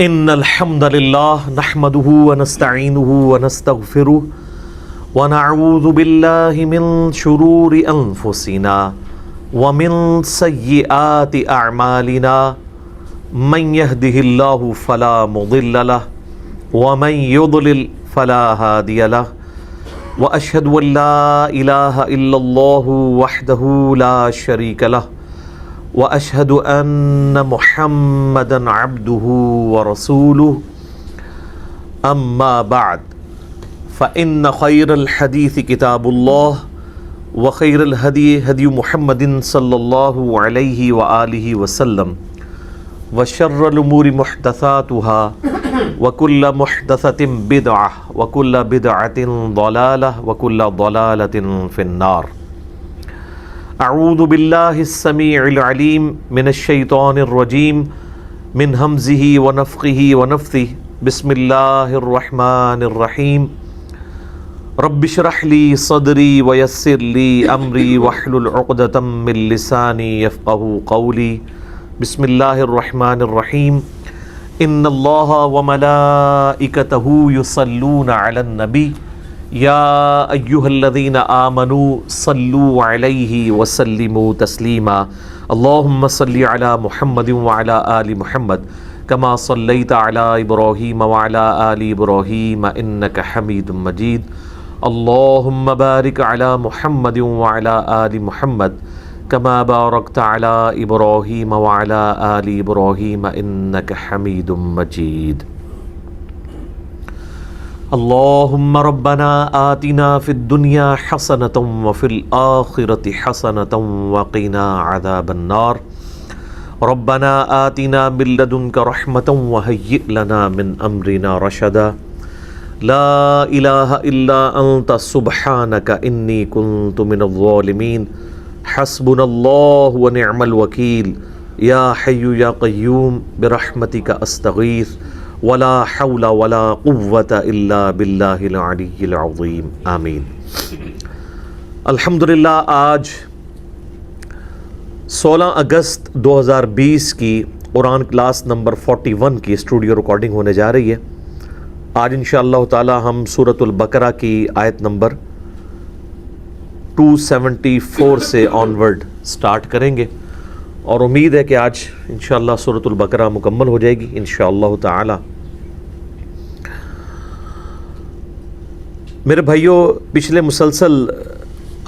ان الحمد لله نحمده ونستعينه ونستغفره ونعوذ بالله من شرور انفسنا ومن سيئات اعمالنا من يهده الله فلا مضل له ومن يضلل فلا هادي له واشهد ان لا اله الا الله وحده لا شريك له واشهد ان محمدا عبده ورسوله اما بعد فان خير الحديث كتاب الله وخير الهدي هدي محمد صلى الله عليه واله وسلم وشر الامور محدثاتها وكل محدثة بدعة وكل بدعة ضلالة وكل ضلالة في النار. اعوذ باللہ السمیع العلیم من الشیطان الرجیم من ہمزہ ونفخہ ونفثہ بسم اللہ الرحمن الرحیم رب اشرح لی صدری ویسر لی امری واحلل عقدۃ من لسانی یفقہوا قولی. بسم اللہ الرحمن الرحیم ان اللہ وملائکتہ یصلون علی النبی یا ایہا الذین آمنوا صلوا علیہ وسلموا تسلیما. اللہم صلی علی محمد وعلی آل محمد کما صلیت علی ابراہیم وعلی آل ابراہیم انک حمید مجید. اللہم بارک علی محمد وعلی آل محمد کما بارکت علی ابراہیم وعلی آل ابراہیم انک حمید مجید. اللہم ربنا آتنا فی الدنیا حسنۃ وفی الآخرۃ حسنۃ وقنا عذاب النار. ربنا آتنا من لدنک رحمۃ وہیئ لنا من امرنا رشدا. لا الہ الا انت سبحانک انی کنت من الظالمین. حسبنا اللہ ونعم الوکیل. یا حی یا قیوم برحمتک استغیث ولا حول ولا قوة الا باللہ العلی العظیم. آمین. الحمدللہ آج 16 اگست 2020 کی قرآن کلاس نمبر 41 کی اسٹوڈیو ریکارڈنگ ہونے جا رہی ہے. آج انشاءاللہ تعالی ہم سورۃ البقرہ کی آیت نمبر 274 سے آنورڈ سٹارٹ کریں گے اور امید ہے کہ آج انشاءاللہ سورۃ البقرہ مکمل ہو جائے گی انشاءاللہ تعالی. میرے بھائیوں، پچھلے مسلسل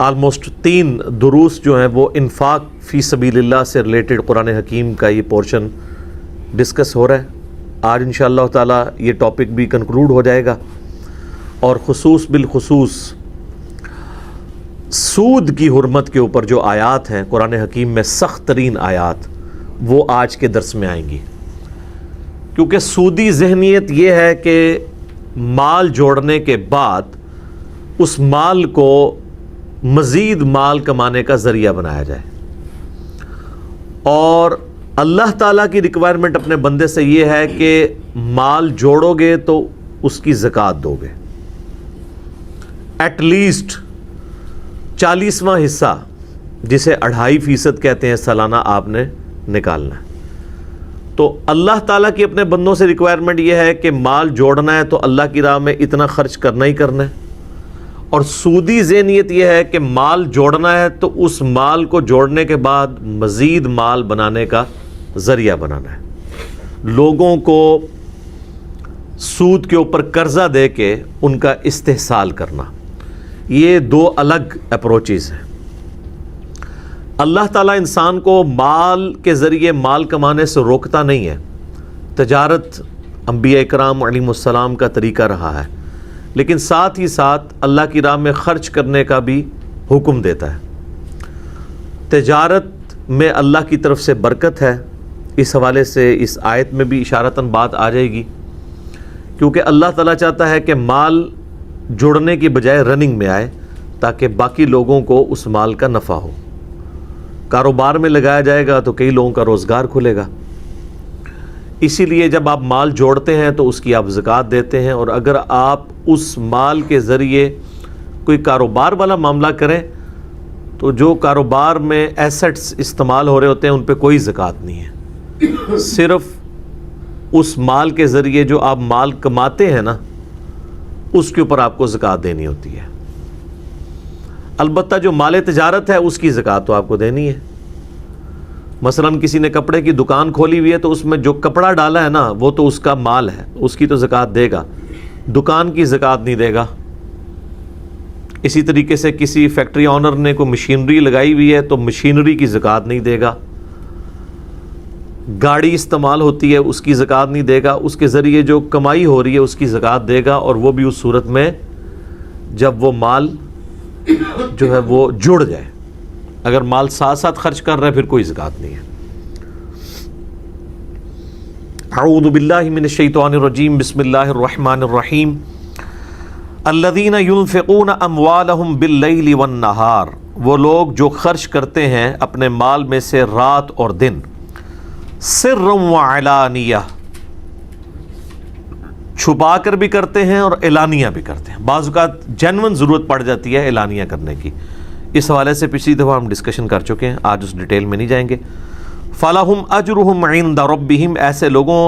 آلموسٹ 3 دروس جو ہیں وہ انفاق فی سبیل اللہ سے ریلیٹڈ قرآن حکیم کا یہ پورشن ڈسکس ہو رہا ہے. آج انشاءاللہ تعالی یہ ٹاپک بھی کنکلوڈ ہو جائے گا اور بالخصوص سود کی حرمت کے اوپر جو آیات ہیں قرآن حکیم میں سخت ترین آیات وہ آج کے درس میں آئیں گی. کیونکہ سودی ذہنیت یہ ہے کہ مال جوڑنے کے بعد اس مال کو مزید مال کمانے کا ذریعہ بنایا جائے، اور اللہ تعالیٰ کی ریکوائرمنٹ اپنے بندے سے یہ ہے کہ مال جوڑو گے تو اس کی زکوٰۃ دو گے. ایٹ لیسٹ 40واں حصہ جسے 2.5% کہتے ہیں سالانہ آپ نے نکالنا ہے. تو اللہ تعالیٰ کی اپنے بندوں سے ریکوائرمنٹ یہ ہے کہ مال جوڑنا ہے تو اللہ کی راہ میں اتنا خرچ کرنا ہی کرنا ہے، اور سودی ذہنیت یہ ہے کہ مال جوڑنا ہے تو اس مال کو جوڑنے کے بعد مزید مال بنانے کا ذریعہ بنانا ہے. لوگوں کو سود کے اوپر قرضہ دے کے ان کا استحصال کرنا، یہ 2 الگ اپروچز ہیں. اللہ تعالیٰ انسان کو مال کے ذریعے مال کمانے سے روکتا نہیں ہے. تجارت انبیاء اکرام علیہم السلام کا طریقہ رہا ہے، لیکن ساتھ ہی ساتھ اللہ کی راہ میں خرچ کرنے کا بھی حکم دیتا ہے. تجارت میں اللہ کی طرف سے برکت ہے. اس حوالے سے اس آیت میں بھی اشارتاً بات آ جائے گی، کیونکہ اللہ تعالیٰ چاہتا ہے کہ مال جوڑنے کی بجائے رننگ میں آئے تاکہ باقی لوگوں کو اس مال کا نفع ہو. کاروبار میں لگایا جائے گا تو کئی لوگوں کا روزگار کھلے گا. اسی لیے جب آپ مال جوڑتے ہیں تو اس کی آپ زکوٰۃ دیتے ہیں، اور اگر آپ اس مال کے ذریعے کوئی کاروبار والا معاملہ کریں تو جو کاروبار میں ایسٹس استعمال ہو رہے ہوتے ہیں ان پہ کوئی زکوٰۃ نہیں ہے. صرف اس مال کے ذریعے جو آپ مال کماتے ہیں نا اس کے اوپر آپ کو زکوٰۃ دینی ہوتی ہے۔ البتہ جو مال تجارت ہے اس کی زکوٰۃ تو آپ کو دینی ہے۔ مثلا کسی نے کپڑے کی دکان کھولی ہوئی ہے تو اس میں جو کپڑا ڈالا ہے نا وہ تو اس کا مال ہے، اس کی تو زکوٰۃ دے گا، دکان کی زکوٰۃ نہیں دے گا۔ اسی طریقے سے کسی فیکٹری آنر نے کوئی مشینری لگائی ہوئی ہے تو مشینری کی زکوٰۃ نہیں دے گا۔ گاڑی استعمال ہوتی ہے اس کی زکوٰۃ نہیں دے گا، اس کے ذریعے جو کمائی ہو رہی ہے اس کی زکوٰۃ دے گا، اور وہ بھی اس صورت میں جب وہ مال جو ہے وہ جڑ جائے۔ اگر مال ساتھ ساتھ خرچ کر رہا ہے پھر کوئی زکوٰۃ نہیں ہے۔ اعوذ باللہ من الشیطان الرجیم، بسم اللہ الرحمن الرحیم۔ الذین ينفقون اموالهم باللیل والنہار، وہ لوگ جو خرچ کرتے ہیں اپنے مال میں سے رات اور دن، سرا وعلانیہ، چھپا کر بھی کرتے ہیں اور اعلانیہ بھی کرتے ہیں۔ بعض اوقات جینون ضرورت پڑ جاتی ہے اعلانیہ کرنے کی، اس حوالے سے پچھلی دفعہ ہم ڈسکشن کر چکے ہیں، آج اس ڈیٹیل میں نہیں جائیں گے۔ فَلَهُمْ أَجْرُهُمْ عِنْدَ رَبِّهِمْ، ایسے لوگوں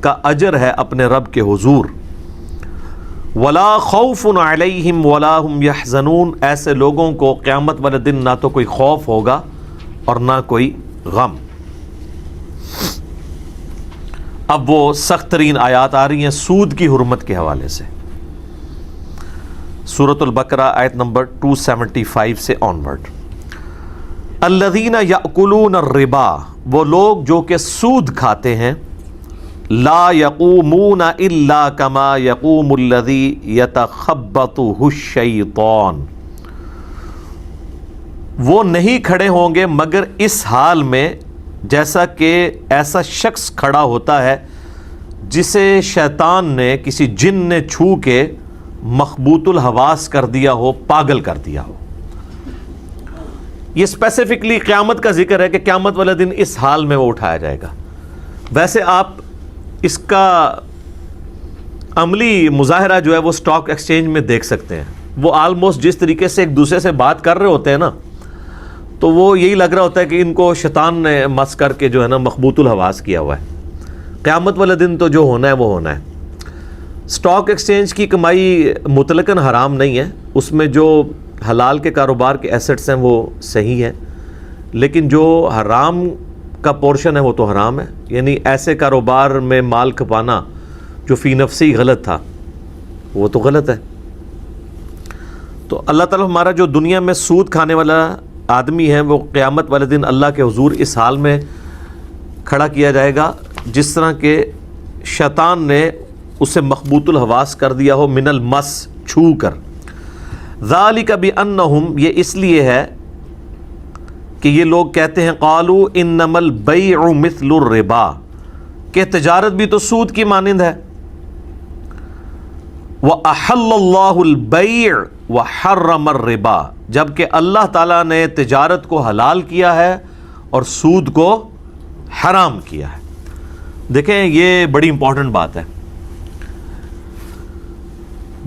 کا اجر ہے اپنے رب کے حضور۔ وَلَا خَوْفٌ عَلَيْهِمْ وَلَا هُمْ يَحْزَنُونَ، ایسے لوگوں کو قیامت والے دن نہ تو کوئی خوف ہوگا اور نہ کوئی غم۔ اب وہ سخت ترین آیات آ رہی ہیں سود کی حرمت کے حوالے سے، سورۃ البقرہ آیت نمبر 275 سے آنورڈ۔ الذین یأکلون الربا، وہ لوگ جو کہ سود کھاتے ہیں، لا یقومون الا کما یقوم الذی یتخبطہ الشیطان، وہ نہیں کھڑے ہوں گے مگر اس حال میں جیسا کہ ایسا شخص کھڑا ہوتا ہے جسے شیطان نے، کسی جن نے چھو کے مخبوط الحواس کر دیا ہو، پاگل کر دیا ہو۔ یہ اسپیسیفکلی قیامت کا ذکر ہے کہ قیامت والے دن اس حال میں وہ اٹھایا جائے گا۔ ویسے آپ اس کا عملی مظاہرہ جو ہے وہ اسٹاک ایکسچینج میں دیکھ سکتے ہیں۔ وہ آلموسٹ جس طریقے سے ایک دوسرے سے بات کر رہے ہوتے ہیں نا، تو وہ یہی لگ رہا ہوتا ہے کہ ان کو شیطان نے مس کر کے جو ہے نا مخبوط الحواس کیا ہوا ہے۔ قیامت والے دن تو جو ہونا ہے وہ ہونا ہے۔ اسٹاک ایکسچینج کی کمائی مطلقاً حرام نہیں ہے، اس میں جو حلال کے کاروبار کے ایسٹس ہیں وہ صحیح ہیں، لیکن جو حرام کا پورشن ہے وہ تو حرام ہے۔ یعنی ایسے کاروبار میں مال کھپانا جو فی نفسی غلط تھا وہ تو غلط ہے۔ تو اللہ تعالیٰ ہمارا جو دنیا میں سود کھانے والا آدمی ہے وہ قیامت والے دن اللہ کے حضور اس حال میں کھڑا کیا جائے گا جس طرح کہ شیطان نے اسے مخبوط الحواس کر دیا ہو، من المس، چھو کر۔ ذالک بانہم، یہ اس لیے ہے کہ یہ لوگ کہتے ہیں قالوا انما البیع مثل الربا، کہ تجارت بھی تو سود کی مانند ہے۔ وَأَحَلَّ اللَّهُ الْبَيْعَ وَحَرَّمَ الرِّبَا، جبکہ اللہ تعالیٰ نے تجارت کو حلال کیا ہے اور سود کو حرام کیا ہے۔ دیکھیں یہ بڑی امپورٹنٹ بات ہے۔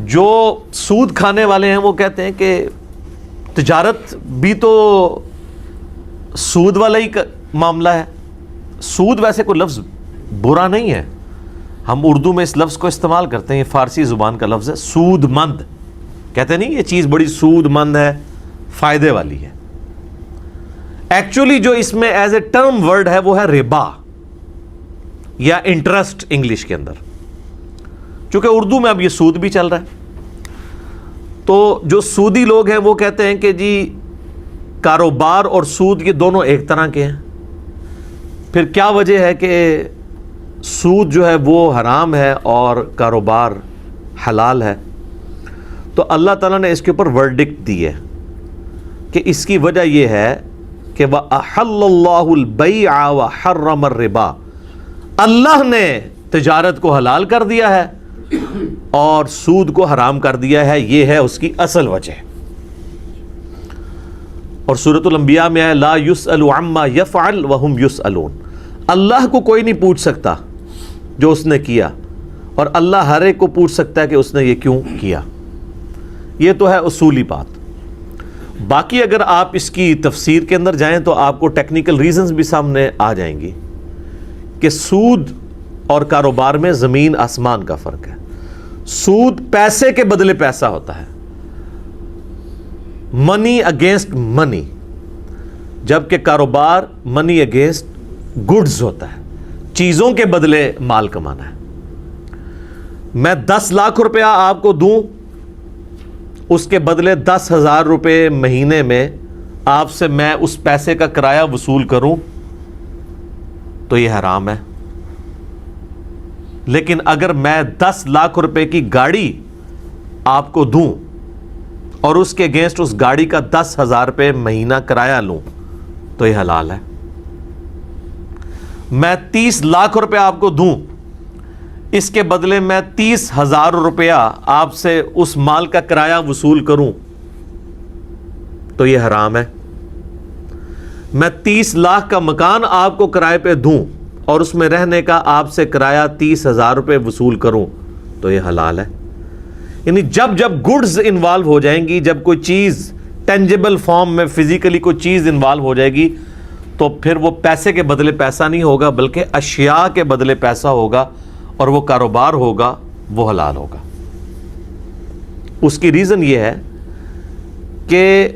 جو سود کھانے والے ہیں وہ کہتے ہیں کہ تجارت بھی تو سود والا ہی معاملہ ہے۔ سود ویسے کوئی لفظ برا نہیں ہے، ہم اردو میں اس لفظ کو استعمال کرتے ہیں، یہ فارسی زبان کا لفظ ہے، سود مند کہتے نہیں، یہ چیز بڑی سود مند ہے، فائدے والی ہے۔ ایکچولی جو اس میں ایز اے ٹرم ورڈ ہے وہ ہے ربا یا انٹرسٹ انگلش کے اندر، چونکہ اردو میں اب یہ سود بھی چل رہا ہے۔ تو جو سودی لوگ ہیں وہ کہتے ہیں کہ جی کاروبار اور سود یہ دونوں ایک طرح کے ہیں۔ پھر کیا وجہ ہے کہ سود جو ہے وہ حرام ہے اور کاروبار حلال ہے؟ تو اللہ تعالیٰ نے اس کے اوپر ورڈکٹ دی ہے کہ اس کی وجہ یہ ہے کہ وَأَحَلَّ اللَّهُ الْبَيْعَ وَحَرَّمَ الرِّبَا، اللہ نے تجارت کو حلال کر دیا ہے اور سود کو حرام کر دیا ہے، یہ ہے اس کی اصل وجہ۔ اور سورۃ الانبیاء میں ہے لا یسأل عما یفعل وہم یسألون، اللہ کو کوئی نہیں پوچھ سکتا جو اس نے کیا، اور اللہ ہر ایک کو پوچھ سکتا ہے کہ اس نے یہ کیوں کیا۔ یہ تو ہے اصولی بات۔ باقی اگر آپ اس کی تفسیر کے اندر جائیں تو آپ کو ٹیکنیکل ریزنز بھی سامنے آ جائیں گی کہ سود اور کاروبار میں زمین آسمان کا فرق ہے. سود پیسے کے بدلے پیسہ ہوتا ہے, منی اگینسٹ منی, جبکہ کاروبار منی اگینسٹ گڈز ہوتا ہے, چیزوں کے بدلے مال کمانا ہے. میں 10 لاکھ روپیہ آپ کو دوں, اس کے بدلے 10,000 روپے مہینے میں آپ سے میں اس پیسے کا کرایہ وصول کروں تو یہ حرام ہے. لیکن اگر میں 10 لاکھ روپے کی گاڑی آپ کو دوں اور اس کے اگینسٹ اس گاڑی کا 10,000 روپے مہینہ کرایہ لوں تو یہ حلال ہے. میں 30 لاکھ روپے آپ کو دوں, اس کے بدلے میں 30,000 روپیہ آپ سے اس مال کا کرایہ وصول کروں تو یہ حرام ہے. میں 30 لاکھ کا مکان آپ کو کرائے پہ دوں اور اس میں رہنے کا آپ سے کرایہ 30,000 روپے وصول کروں تو یہ حلال ہے. یعنی جب جب گڈز انوالو ہو جائیں گی, جب کوئی چیز ٹینجیبل فارم میں فزیکلی کوئی چیز انوالو ہو جائے گی, تو پھر وہ پیسے کے بدلے پیسہ نہیں ہوگا بلکہ اشیاء کے بدلے پیسہ ہوگا, اور وہ کاروبار ہوگا, وہ حلال ہوگا. اس کی ریزن یہ ہے کہ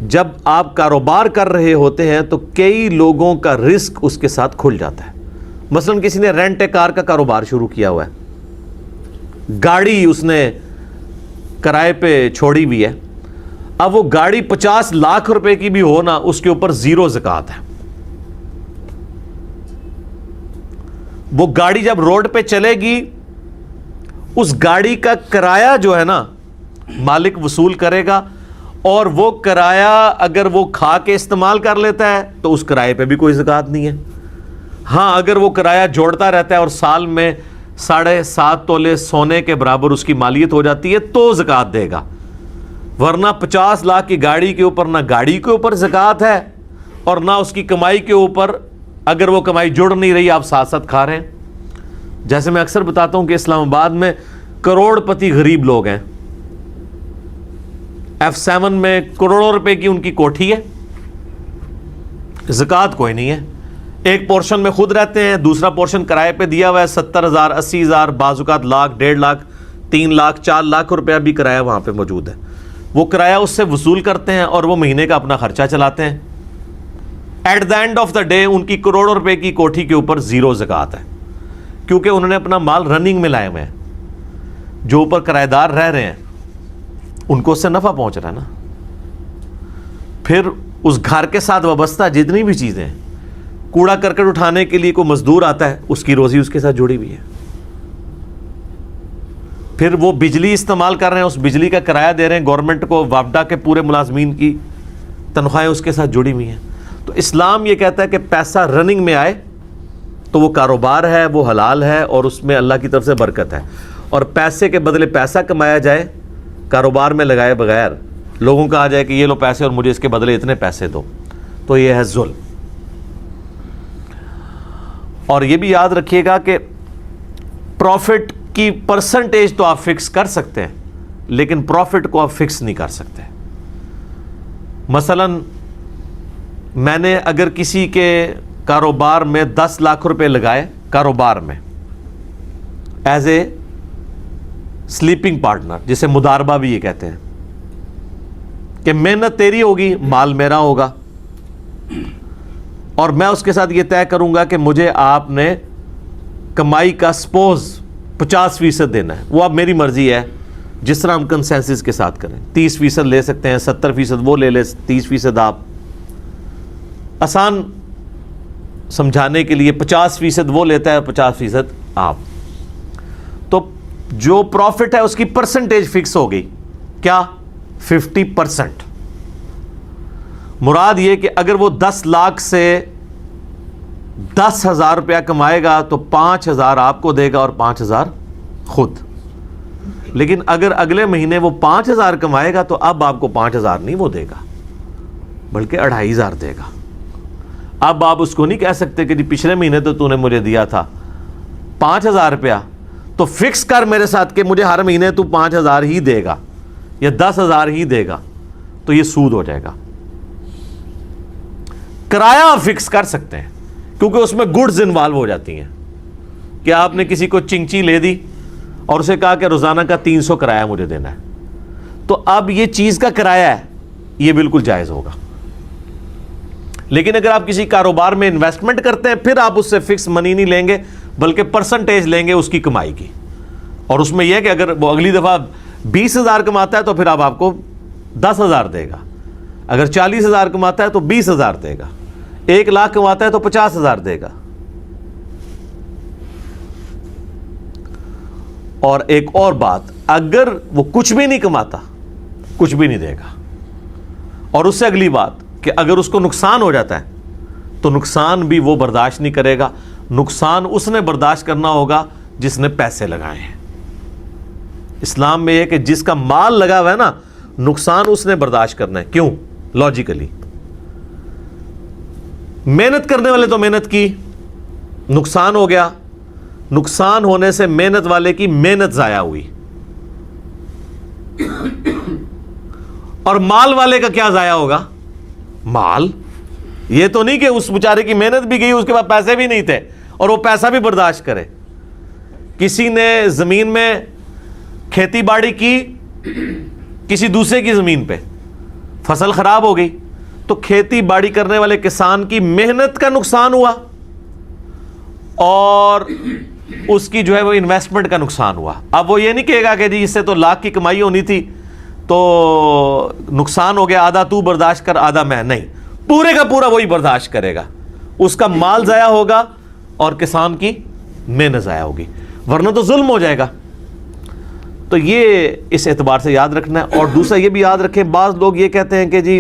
جب آپ کاروبار کر رہے ہوتے ہیں تو کئی لوگوں کا رزق اس کے ساتھ کھل جاتا ہے. مثلا کسی نے رینٹ اے کار کا کاروبار شروع کیا ہوا ہے, گاڑی اس نے کرائے پہ چھوڑی ہوئی ہے. اب وہ گاڑی 50 لاکھ روپے کی بھی ہو نا, اس کے اوپر 0 زکوٰۃ ہے. وہ گاڑی جب روڈ پہ چلے گی, اس گاڑی کا کرایہ جو ہے نا مالک وصول کرے گا, اور وہ کرایہ اگر وہ کھا کے استعمال کر لیتا ہے تو اس کرائے پہ بھی کوئی زکوٰۃ نہیں ہے. ہاں اگر وہ کرایہ جوڑتا رہتا ہے اور سال میں 7.5 تولے سونے کے برابر اس کی مالیت ہو جاتی ہے تو زکوٰۃ دے گا, ورنہ 50 لاکھ کی گاڑی کے اوپر نہ گاڑی کے اوپر زکوٰۃ ہے اور نہ اس کی کمائی کے اوپر. اگر وہ کمائی جڑ نہیں رہی, آپ ساتھ ساتھ کھا رہے ہیں. جیسے میں اکثر بتاتا ہوں کہ اسلام آباد میں کروڑ پتی غریب لوگ ہیں, F7 میں کروڑوں روپے کی ان کی کوٹھی ہے, زکوٰۃ کوئی نہیں ہے. ایک پورشن میں خود رہتے ہیں, دوسرا پورشن کرائے پہ دیا ہوا ہے, 70,000 80,000 بعض اوقات لاکھ 1.5 لاکھ 3 لاکھ 4 لاکھ روپیہ بھی کرایہ وہاں پہ موجود ہے. وہ کرایہ اس سے وصول کرتے ہیں اور وہ مہینے کا اپنا خرچہ چلاتے ہیں. At the end of the day ان کی کروڑوں روپے کی کوٹھی کے اوپر 0 زکوٰۃ ہے, کیونکہ انہوں نے اپنا مال رننگ میں لائے ہوئے ہیں. جو اوپر کرایہ دار رہ رہے ہیں ان کو اس سے نفع پہنچ رہا ہے نا. پھر اس گھر کے ساتھ وابستہ جتنی بھی چیزیں ہیں, کوڑا کرکٹ اٹھانے کے لیے کوئی مزدور آتا ہے, اس کی روزی اس کے ساتھ جڑی ہوئی ہے. پھر وہ بجلی استعمال کر رہے ہیں, اس بجلی کا کرایہ دے رہے ہیں گورنمنٹ کو, وابڈا کے پورے ملازمین کی تنخواہیں اس کے ساتھ جڑی ہوئی ہیں. تو اسلام یہ کہتا ہے کہ پیسہ رننگ میں آئے تو وہ کاروبار ہے, وہ حلال ہے, اور اس میں اللہ کی طرف سے برکت ہے. اور پیسے کے بدلے پیسہ کمایا جائے کاروبار میں لگائے بغیر, لوگوں کا آ جائے کہ یہ لو پیسے اور مجھے اس کے بدلے اتنے پیسے دو, تو یہ ہے ظلم. اور یہ بھی یاد رکھیے گا کہ پروفٹ کی پرسنٹیج تو آپ فکس کر سکتے ہیں, لیکن پروفٹ کو آپ فکس نہیں کر سکتے. مثلا میں نے اگر کسی کے کاروبار میں 10 لاکھ روپے لگائے, کاروبار میں ایز اے سلیپنگ پارٹنر, جسے مداربہ بھی یہ کہتے ہیں, کہ محنت تیری ہوگی مال میرا ہوگا, اور میں اس کے ساتھ یہ طے کروں گا کہ مجھے آپ نے کمائی کا سپوز 50% دینا ہے, وہ اب میری مرضی ہے, جس طرح ہم کنسنسس کے ساتھ کریں. 30% لے سکتے ہیں, 70% وہ لے لے, 30% آپ. آسان سمجھانے کے لیے 50% وہ لیتا ہے, 50% آپ. تو جو پروفٹ ہے اس کی پرسنٹیج فکس ہو گئی, کیا 50%. مراد یہ کہ اگر وہ 10 لاکھ سے 10,000 روپیہ کمائے گا تو 5,000 آپ کو دے گا اور 5,000 خود. لیکن اگر اگلے مہینے وہ 5,000 کمائے گا تو اب آپ کو 5,000 نہیں وہ دے گا, بلکہ 2,500 دے گا. اب آپ اس کو نہیں کہہ سکتے کہ جی پچھلے مہینے تو نے مجھے دیا تھا 5,000 روپیہ, تو فکس کر میرے ساتھ کہ مجھے ہر مہینے تو 5,000 ہی دے گا یا 10,000 ہی دے گا, تو یہ سود ہو جائے گا. کرایہ آپ فکس کر سکتے ہیں کیونکہ اس میں گڈز انوالو ہو جاتی ہیں کہ آپ نے کسی کو چنگچی لے دی اور اسے کہا کہ روزانہ کا 300 کرایہ مجھے دینا ہے، تو اب یہ چیز کا کرایہ ہے، یہ بالکل جائز ہوگا. لیکن اگر آپ کسی کاروبار میں انویسٹمنٹ کرتے ہیں پھر آپ اس سے فکس منی نہیں لیں گے بلکہ پرسنٹیج لیں گے اس کی کمائی کی. اور اس میں یہ ہے کہ اگر وہ اگلی دفعہ 20,000 کماتا ہے تو پھر آپ کو 10,000 دے گا، اگر 40,000 کماتا ہے تو 20,000 دے گا، 1,00,000 کماتا ہے تو 50,000 دے گا. اور ایک اور بات، اگر وہ کچھ بھی نہیں کماتا کچھ بھی نہیں دے گا. اور اس سے اگلی بات کہ اگر اس کو نقصان ہو جاتا ہے تو نقصان بھی وہ برداشت نہیں کرے گا، نقصان اس نے برداشت کرنا ہوگا جس نے پیسے لگائے ہیں. اسلام میں یہ کہ جس کا مال لگا ہوا ہے نا، نقصان اس نے برداشت کرنا ہے. کیوں؟ لاجیکلی محنت کرنے والے تو محنت کی، نقصان ہو گیا، نقصان ہونے سے محنت والے کی محنت ضائع ہوئی. اور مال والے کا کیا ضائع ہوگا؟ مال. یہ تو نہیں کہ اس بیچارے کی محنت بھی گئی، اس کے بعد پیسے بھی نہیں تھے اور وہ پیسہ بھی برداشت کرے. کسی نے زمین میں کھیتی باڑی کی کسی دوسرے کی زمین پہ، فصل خراب ہو گئی تو کھیتی باڑی کرنے والے کسان کی محنت کا نقصان ہوا اور اس کی جو ہے وہ انویسٹمنٹ کا نقصان ہوا. اب وہ یہ نہیں کہے گا کہ جی اس سے تو 1,00,000 کی کمائی ہونی تھی تو نقصان ہو گیا، آدھا تو برداشت کر آدھا میں. نہیں، پورے کا پورا وہی برداشت کرے گا. اس کا مال ضائع ہوگا اور کسان کی محنت ضائع ہوگی، ورنہ تو ظلم ہو جائے گا. تو یہ اس اعتبار سے یاد رکھنا ہے. اور دوسرا یہ بھی یاد رکھیں، بعض لوگ یہ کہتے ہیں کہ جی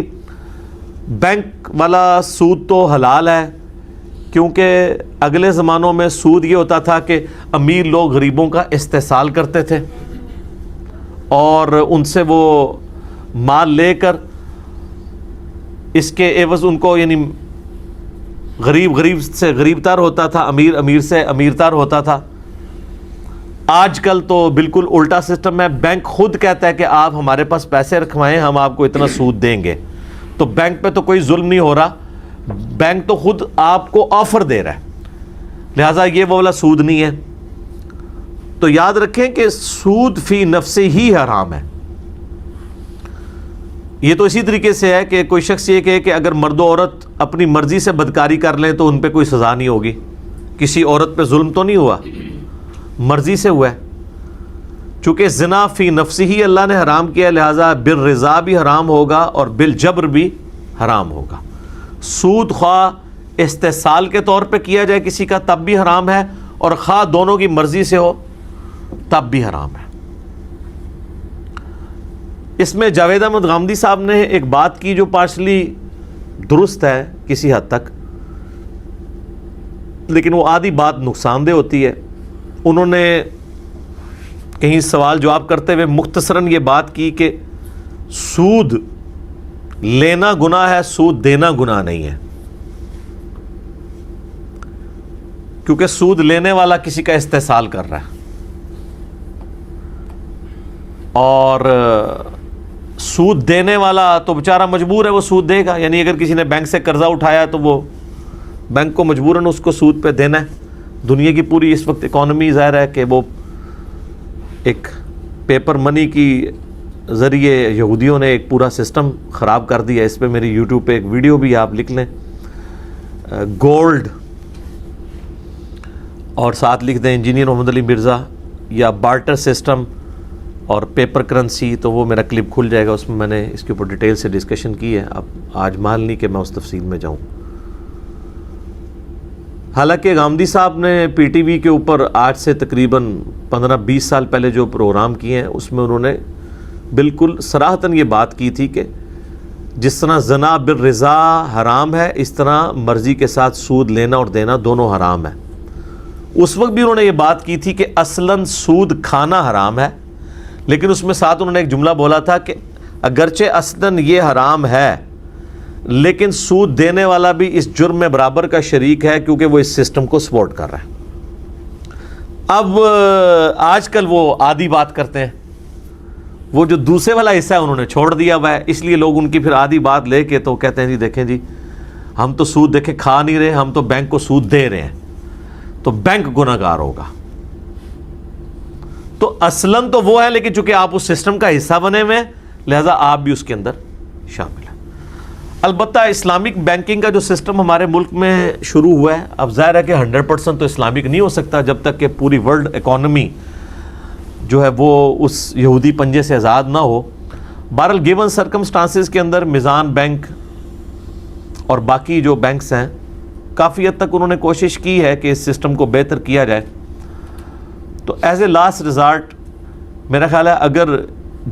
بینک والا سود تو حلال ہے، کیونکہ اگلے زمانوں میں سود یہ ہوتا تھا کہ امیر لوگ غریبوں کا استحصال کرتے تھے اور ان سے وہ مال لے کر اس کے عوض ان کو، یعنی غریب سے غریب تر ہوتا تھا، امیر سے امیر تر ہوتا تھا. آج کل تو بالکل الٹا سسٹم ہے. بینک خود کہتا ہے کہ آپ ہمارے پاس پیسے رکھوائیں، ہم آپ کو اتنا سود دیں گے. تو بینک پہ تو کوئی ظلم نہیں ہو رہا، بینک تو خود آپ کو آفر دے رہا ہے، لہٰذا یہ وہ والا سود نہیں ہے. تو یاد رکھیں کہ سود فی نفسہ ہی حرام ہے. یہ تو اسی طریقے سے ہے کہ کوئی شخص یہ کہے کہ اگر مرد و عورت اپنی مرضی سے بدکاری کر لیں تو ان پہ کوئی سزا نہیں ہوگی. کسی عورت پہ ظلم تو نہیں ہوا، مرضی سے ہوا ہے. چونکہ زنا فی نفسہ ہی اللہ نے حرام کیا، لہٰذا بالرضا بھی حرام ہوگا اور بالجبر بھی حرام ہوگا. سود خواہ استحصال کے طور پہ کیا جائے کسی کا تب بھی حرام ہے، اور خواہ دونوں کی مرضی سے ہو تب بھی حرام ہے. اس میں جاوید احمد غامدی صاحب نے ایک بات کی جو پارشلی درست ہے کسی حد تک، لیکن وہ آدھی بات نقصان دہ ہوتی ہے. انہوں نے کہیں سوال جواب کرتے ہوئے مختصراً یہ بات کی کہ سود لینا گناہ ہے، سود دینا گناہ نہیں ہے. کیونکہ سود لینے والا کسی کا استحصال کر رہا ہے اور سود دینے والا تو بیچارہ مجبور ہے، وہ سود دے گا. یعنی اگر کسی نے بینک سے قرضہ اٹھایا تو وہ بینک کو مجبوراً اس کو سود پہ دینا ہے. دنیا کی پوری اس وقت اکانومی ظاہر ہے کہ وہ ایک پیپر منی کی ذریعے یہودیوں نے ایک پورا سسٹم خراب کر دیا. اس پہ میری یوٹیوب پہ ایک ویڈیو بھی آپ لکھ لیں، گولڈ اور ساتھ لکھ دیں انجینئر محمد علی مرزا یا بارٹر سسٹم اور پیپر کرنسی، تو وہ میرا کلپ کھل جائے گا. اس میں نے اس کے اوپر ڈیٹیل سے ڈسکشن کی ہے. اب آج مال نہیں کہ میں اس تفصیل میں جاؤں. حالانکہ غامدی صاحب نے پی ٹی وی کے اوپر آج سے تقریباً 15-20 سال پہلے جو پروگرام کیے ہیں اس میں انہوں نے بالکل صراحتاً یہ بات کی تھی کہ جس طرح زنا بالرضا حرام ہے، اس طرح مرضی کے ساتھ سود لینا اور دینا دونوں حرام ہے. اس وقت بھی انہوں نے یہ بات کی تھی کہ اصلاً سود کھانا حرام ہے، لیکن اس میں ساتھ انہوں نے ایک جملہ بولا تھا کہ اگرچہ اصلاً یہ حرام ہے لیکن سود دینے والا بھی اس جرم میں برابر کا شریک ہے کیونکہ وہ اس سسٹم کو سپورٹ کر رہا ہے. اب آج کل وہ آدھی بات کرتے ہیں، وہ جو دوسرے والا حصہ ہے انہوں نے چھوڑ دیا ہوا ہے، اس لیے لوگ ان کی پھر آدھی بات لے کے تو کہتے ہیں جی دیکھیں جی ہم تو سود دیکھے کھا نہیں رہے, ہم تو بینک کو سود دے رہے ہیں, تو بینک گنہگار ہوگا. تو اصلاً تو وہ ہے, لیکن چونکہ آپ اس سسٹم کا حصہ بنے ہوئے ہیں لہذا آپ بھی اس کے اندر شامل ہیں. البتہ اسلامک بینکنگ کا جو سسٹم ہمارے ملک میں شروع ہوا ہے, اب ظاہر ہے کہ 100% تو اسلامک نہیں ہو سکتا جب تک کہ پوری ورلڈ اکانومی جو ہے وہ اس یہودی پنجے سے آزاد نہ ہو. بہرحال گیون سرکمسٹانسز کے اندر میزان بینک اور باقی جو بینکس ہیں کافی حد تک انہوں نے کوشش کی ہے کہ اس سسٹم کو بہتر کیا جائے. تو ایز اے لاسٹ ریزارٹ میرا خیال ہے اگر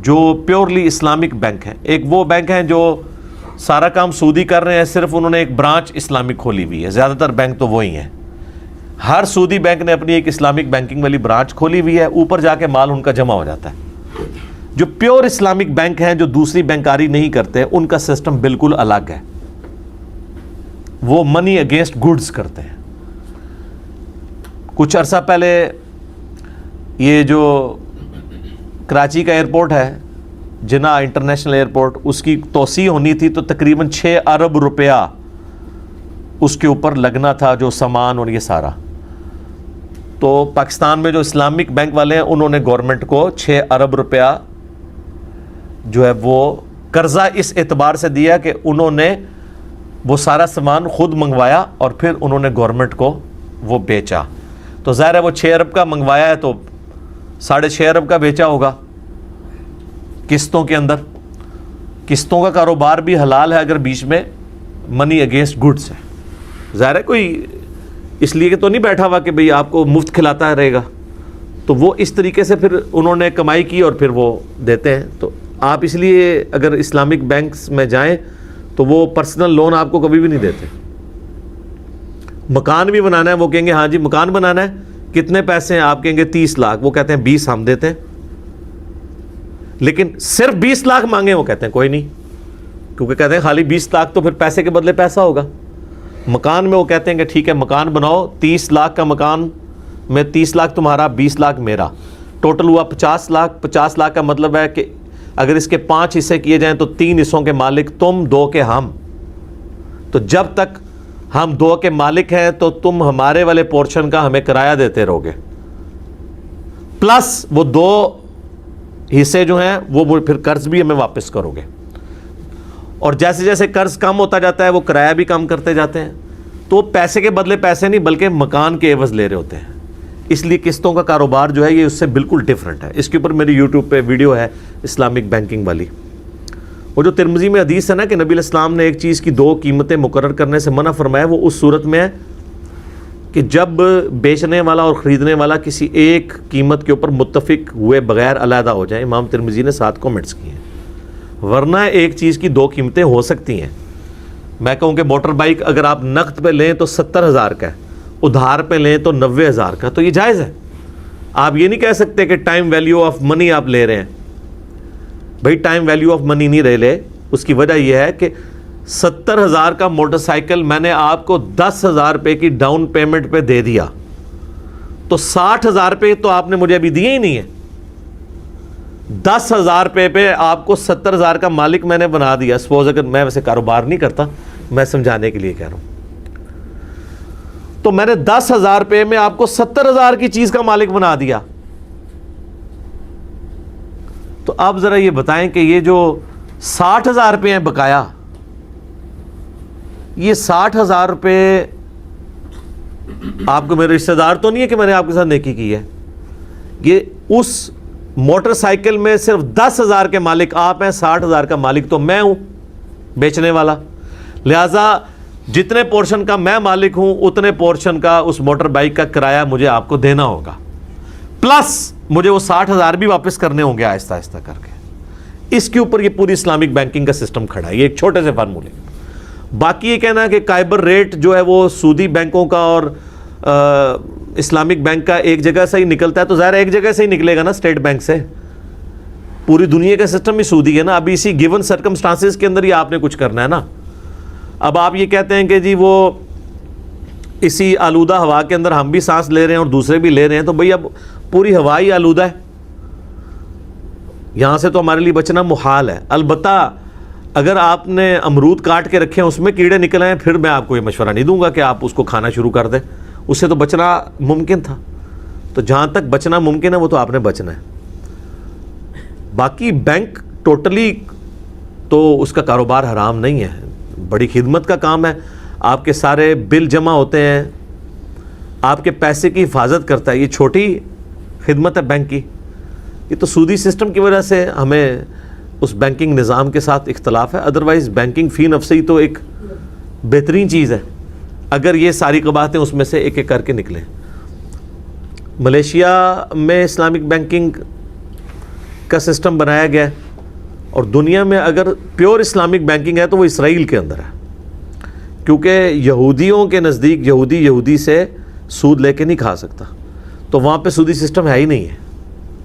جو پیورلی اسلامک بینک ہیں, ایک وہ بینک ہیں جو سارا کام سودی کر رہے ہیں, صرف انہوں نے ایک برانچ اسلامک کھولی ہوئی ہے, زیادہ تر بینک تو وہی ہیں, ہر سودی بینک نے اپنی ایک اسلامک بینکنگ والی برانچ کھولی ہوئی ہے, اوپر جا کے مال ان کا جمع ہو جاتا ہے. جو پیور اسلامک بینک ہیں جو دوسری بینکاری نہیں کرتے ان کا سسٹم بالکل الگ ہے, وہ منی اگینسٹ گڈز کرتے ہیں. کچھ عرصہ پہلے یہ جو کراچی کا ایئرپورٹ ہے جناح انٹرنیشنل ایئرپورٹ, اس کی توسیع ہونی تھی تو تقریباً 6 ارب روپیہ اس کے اوپر لگنا تھا, جو سامان اور یہ سارا. تو پاکستان میں جو اسلامک بینک والے ہیں انہوں نے گورنمنٹ کو 6 ارب روپیہ جو ہے وہ قرضہ اس اعتبار سے دیا کہ انہوں نے وہ سارا سامان خود منگوایا اور پھر انہوں نے گورنمنٹ کو وہ بیچا. تو ظاہر ہے وہ 6 ارب کا منگوایا ہے تو 6.5 ارب کا بیچا ہوگا قسطوں کے اندر. قسطوں کا کاروبار بھی حلال ہے اگر بیچ میں منی اگینسٹ گڈس ہے. ظاہر ہے کوئی اس لیے کہ تو نہیں بیٹھا ہوا کہ بھئی آپ کو مفت کھلاتا رہے گا, تو وہ اس طریقے سے پھر انہوں نے کمائی کی اور پھر وہ دیتے ہیں. تو آپ اس لیے اگر اسلامک بینکس میں جائیں تو وہ پرسنل لون آپ کو کبھی بھی نہیں دیتے. مکان بھی بنانا ہے وہ کہیں گے ہاں جی مکان بنانا ہے, کتنے پیسے ہیں, آپ کہیں گے 30 لاکھ, وہ کہتے ہیں 20 ہم دیتے ہیں. لیکن صرف 20 لاکھ مانگیں وہ کہتے ہیں کوئی نہیں, کیونکہ کہتے ہیں خالی 20 لاکھ تو پھر پیسے کے بدلے پیسہ ہوگا. مکان میں وہ کہتے ہیں کہ ٹھیک ہے مکان بناؤ, 30 لاکھ کا مکان میں 30 لاکھ تمہارا 20 لاکھ میرا, ٹوٹل ہوا 50 لاکھ. 50 لاکھ کا مطلب ہے کہ اگر اس کے 5 حصے کیے جائیں تو 3 حصوں کے مالک تم, 2 کے ہم. تو جب تک ہم 2 کے مالک ہیں تو تم ہمارے والے پورشن کا ہمیں کرایہ دیتے رہو گے, پلس وہ 2 حصے جو ہیں وہ پھر قرض بھی ہمیں واپس کرو گے. اور جیسے جیسے قرض کم ہوتا جاتا ہے وہ کرایہ بھی کم کرتے جاتے ہیں. تو پیسے کے بدلے پیسے نہیں بلکہ مکان کے عوض لے رہے ہوتے ہیں. اس لیے قسطوں کا کاروبار جو ہے یہ اس سے بالکل ڈیفرنٹ ہے. اس کے اوپر میری یوٹیوب پہ ویڈیو ہے اسلامک بینکنگ والی. وہ جو ترمذی میں حدیث ہے نا کہ نبی علیہ السلام نے ایک چیز کی 2 قیمتیں مقرر کرنے سے منع فرمایا, وہ اس صورت میں ہے کہ جب بیچنے والا اور خریدنے والا کسی ایک قیمت کے اوپر متفق ہوئے بغیر علیحدہ ہو جائیں. امام ترمذی نے 7 کمنٹس کیے ہیں. ورنہ ایک چیز کی 2 قیمتیں ہو سکتی ہیں. میں کہوں کہ موٹر بائک اگر آپ نقد پہ لیں تو 70,000 کا ہے, ادھار پہ لیں تو 90,000 کا, تو یہ جائز ہے. آپ یہ نہیں کہہ سکتے کہ ٹائم ویلیو آف منی آپ لے رہے ہیں. بھائی ٹائم ویلیو آف منی نہیں رہ لے, اس کی وجہ یہ ہے کہ 70,000 کا موٹر سائیکل میں نے آپ کو 10,000 روپے کی ڈاؤن پیمنٹ پہ دے دیا, تو 60,000 روپے تو آپ نے مجھے ابھی دیے ہی نہیں ہے. 10,000 روپے پہ آپ کو 70,000 کا مالک میں نے بنا دیا. سپوز اگر میں ویسے کاروبار نہیں کرتا, میں سمجھانے کے لیے کہہ رہا ہوں, تو میں نے 10,000 روپے میں آپ کو 70,000 کی چیز کا مالک بنا دیا. تو آپ ذرا یہ بتائیں کہ یہ جو 60,000 روپے ہیں بقایا, یہ 60,000 روپے آپ کو میرے رشتہ دار تو نہیں ہے کہ میں نے آپ کے ساتھ نیکی کی ہے. یہ اس موٹر سائیکل میں صرف 10,000 کے مالک آپ ہیں, 60,000 کا مالک تو میں ہوں بیچنے والا. لہذا جتنے پورشن کا میں مالک ہوں اتنے پورشن کا اس موٹر بائک کا کرایہ مجھے آپ کو دینا ہوگا, پلس مجھے وہ 60,000 بھی واپس کرنے ہوں گے آہستہ آہستہ کر کے. اس کے اوپر یہ پوری اسلامک بینکنگ کا سسٹم کھڑا ہے. یہ ایک چھوٹے سے فارمولے. باقی یہ کہنا ہے کہ قائبر ریٹ جو ہے وہ سودی بینکوں کا اور اسلامک بینک کا ایک جگہ سے ہی نکلتا ہے, تو ظاہر ایک جگہ سے ہی نکلے گا نا, اسٹیٹ بینک سے. پوری دنیا کا سسٹم ہی سودی ہے نا. ابھی اسی گیون سرکمسٹانسز کے اندر ہی آپ نے کچھ کرنا ہے نا. اب آپ یہ کہتے ہیں کہ جی وہ اسی آلودہ ہوا کے اندر ہم بھی سانس لے رہے ہیں اور دوسرے بھی لے رہے ہیں, تو بھئی اب پوری ہوا ہی آلودہ ہے, یہاں سے تو ہمارے لیے بچنا محال ہے. البتہ اگر آپ نے امرود کاٹ کے رکھے ہیں اس میں کیڑے نکل آئے پھر میں آپ کو یہ مشورہ نہیں دوں گا کہ آپ اس کو کھانا شروع کر دیں، اس سے تو بچنا ممکن تھا. تو جہاں تک بچنا ممکن ہے وہ تو آپ نے بچنا ہے. باقی بینک ٹوٹلی تو اس کا کاروبار حرام نہیں ہے، بڑی خدمت کا کام ہے. آپ کے سارے بل جمع ہوتے ہیں، آپ کے پیسے کی حفاظت کرتا ہے. یہ چھوٹی خدمت ہے بینک کی. یہ تو سودی سسٹم کی وجہ سے ہمیں اس بینکنگ نظام کے ساتھ اختلاف ہے. ادروائز بینکنگ فی نفسی تو ایک بہترین چیز ہے اگر یہ ساری قباحتیں اس میں سے ایک ایک کر کے نکلیں. ملیشیا میں اسلامک بینکنگ کا سسٹم بنایا گیا ہے، اور دنیا میں اگر پیور اسلامک بینکنگ ہے تو وہ اسرائیل کے اندر ہے، کیونکہ یہودیوں کے نزدیک یہودی سے سود لے کے نہیں کھا سکتا، تو وہاں پہ سودی سسٹم ہے ہی نہیں ہے.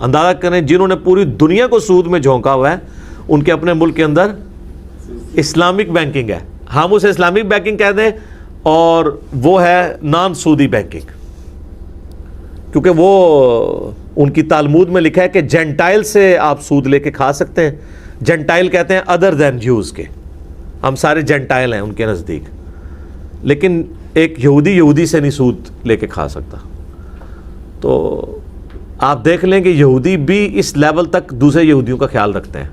اندازہ کریں جنہوں نے پوری دنیا کو سود میں جھونکا ہوا ہے ان کے اپنے ملک کے اندر اسلامک بینکنگ ہے. ہم اسے اسلامک بینکنگ کہہ دیں اور وہ ہے نان سودی بینکنگ، کیونکہ وہ ان کی تالمود میں لکھا ہے کہ جینٹائل سے آپ سود لے کے کھا سکتے ہیں. جینٹائل کہتے ہیں ادر دین جیوز کے، ہم سارے جینٹائل ہیں ان کے نزدیک، لیکن ایک یہودی سے نہیں سود لے کے کھا سکتا. تو آپ دیکھ لیں کہ یہودی بھی اس لیول تک دوسرے یہودیوں کا خیال رکھتے ہیں،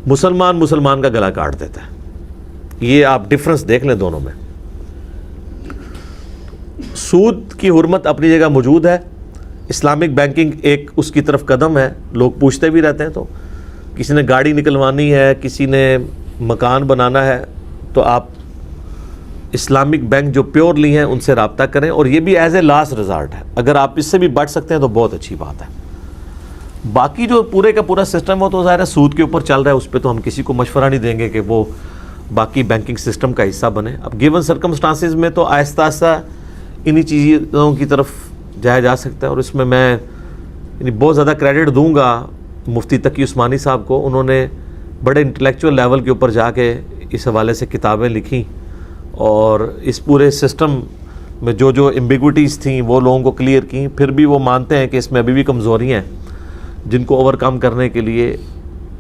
مسلمان کا گلا کاٹ دیتا ہے. یہ آپ ڈفرنس دیکھ لیں دونوں میں. سود کی حرمت اپنی جگہ موجود ہے. اسلامک بینکنگ ایک اس کی طرف قدم ہے. لوگ پوچھتے بھی رہتے ہیں، تو کسی نے گاڑی نکلوانی ہے، کسی نے مکان بنانا ہے، تو آپ اسلامک بینک جو پیور لی ہیں ان سے رابطہ کریں، اور یہ بھی ایز اے لاسٹ ریزارٹ ہے. اگر آپ اس سے بھی بچ سکتے ہیں تو بہت اچھی بات ہے. باقی جو پورے کا پورا سسٹم وہ تو ظاہر ہے سود کے اوپر چل رہا ہے، اس پہ تو ہم کسی کو مشورہ نہیں دیں گے کہ وہ باقی بینکنگ سسٹم کا حصہ بنے. اب گیون سرکمسٹانسز میں تو آہستہ آہستہ انہی چیزوں کی طرف جایا جا سکتا ہے. اور اس میں بہت زیادہ کریڈٹ دوں گا مفتی تقی عثمانی صاحب کو. انہوں نے بڑے انٹلیکچوئل لیول کے اوپر جا کے اس حوالے سے کتابیں لکھیں، اور اس پورے سسٹم میں جو ایمبیگوٹیز تھیں وہ لوگوں کو کلیئر کیں. پھر بھی وہ مانتے ہیں کہ اس میں ابھی بھی کمزوریاں ہیں جن کو اوور کم کرنے کے لیے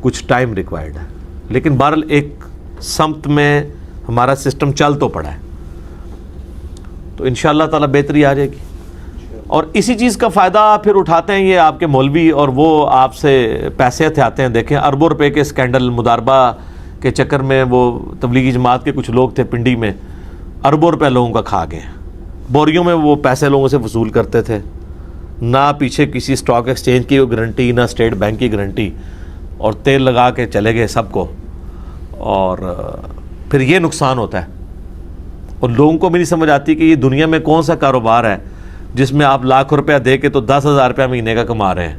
کچھ ٹائم ریکوائرڈ ہے. لیکن بہرحال ایک سمت میں ہمارا سسٹم چل تو پڑا ہے، تو انشاءاللہ تعالی بہتری آ جائے گی. اور اسی چیز کا فائدہ پھر اٹھاتے ہیں یہ آپ کے مولوی، اور وہ آپ سے پیسے ہتھیاتے ہیں. دیکھیں اربوں روپے کے اسکینڈل مداربہ کے چکر میں وہ تبلیغی جماعت کے کچھ لوگ تھے پنڈی میں، اربوں روپے لوگوں کا کھا گئے. بوریوں میں وہ پیسے لوگوں سے وصول کرتے تھے، نہ پیچھے کسی سٹاک ایکسچینج کی گارنٹی، نہ اسٹیٹ بینک کی گارنٹی، اور تیل لگا کے چلے گئے سب کو. اور پھر یہ نقصان ہوتا ہے. اور لوگوں کو بھی نہیں سمجھ آتی کہ یہ دنیا میں کون سا کاروبار ہے جس میں آپ لاکھ روپیہ دے کے تو 10,000 روپیہ مہینے کا کما رہے ہیں.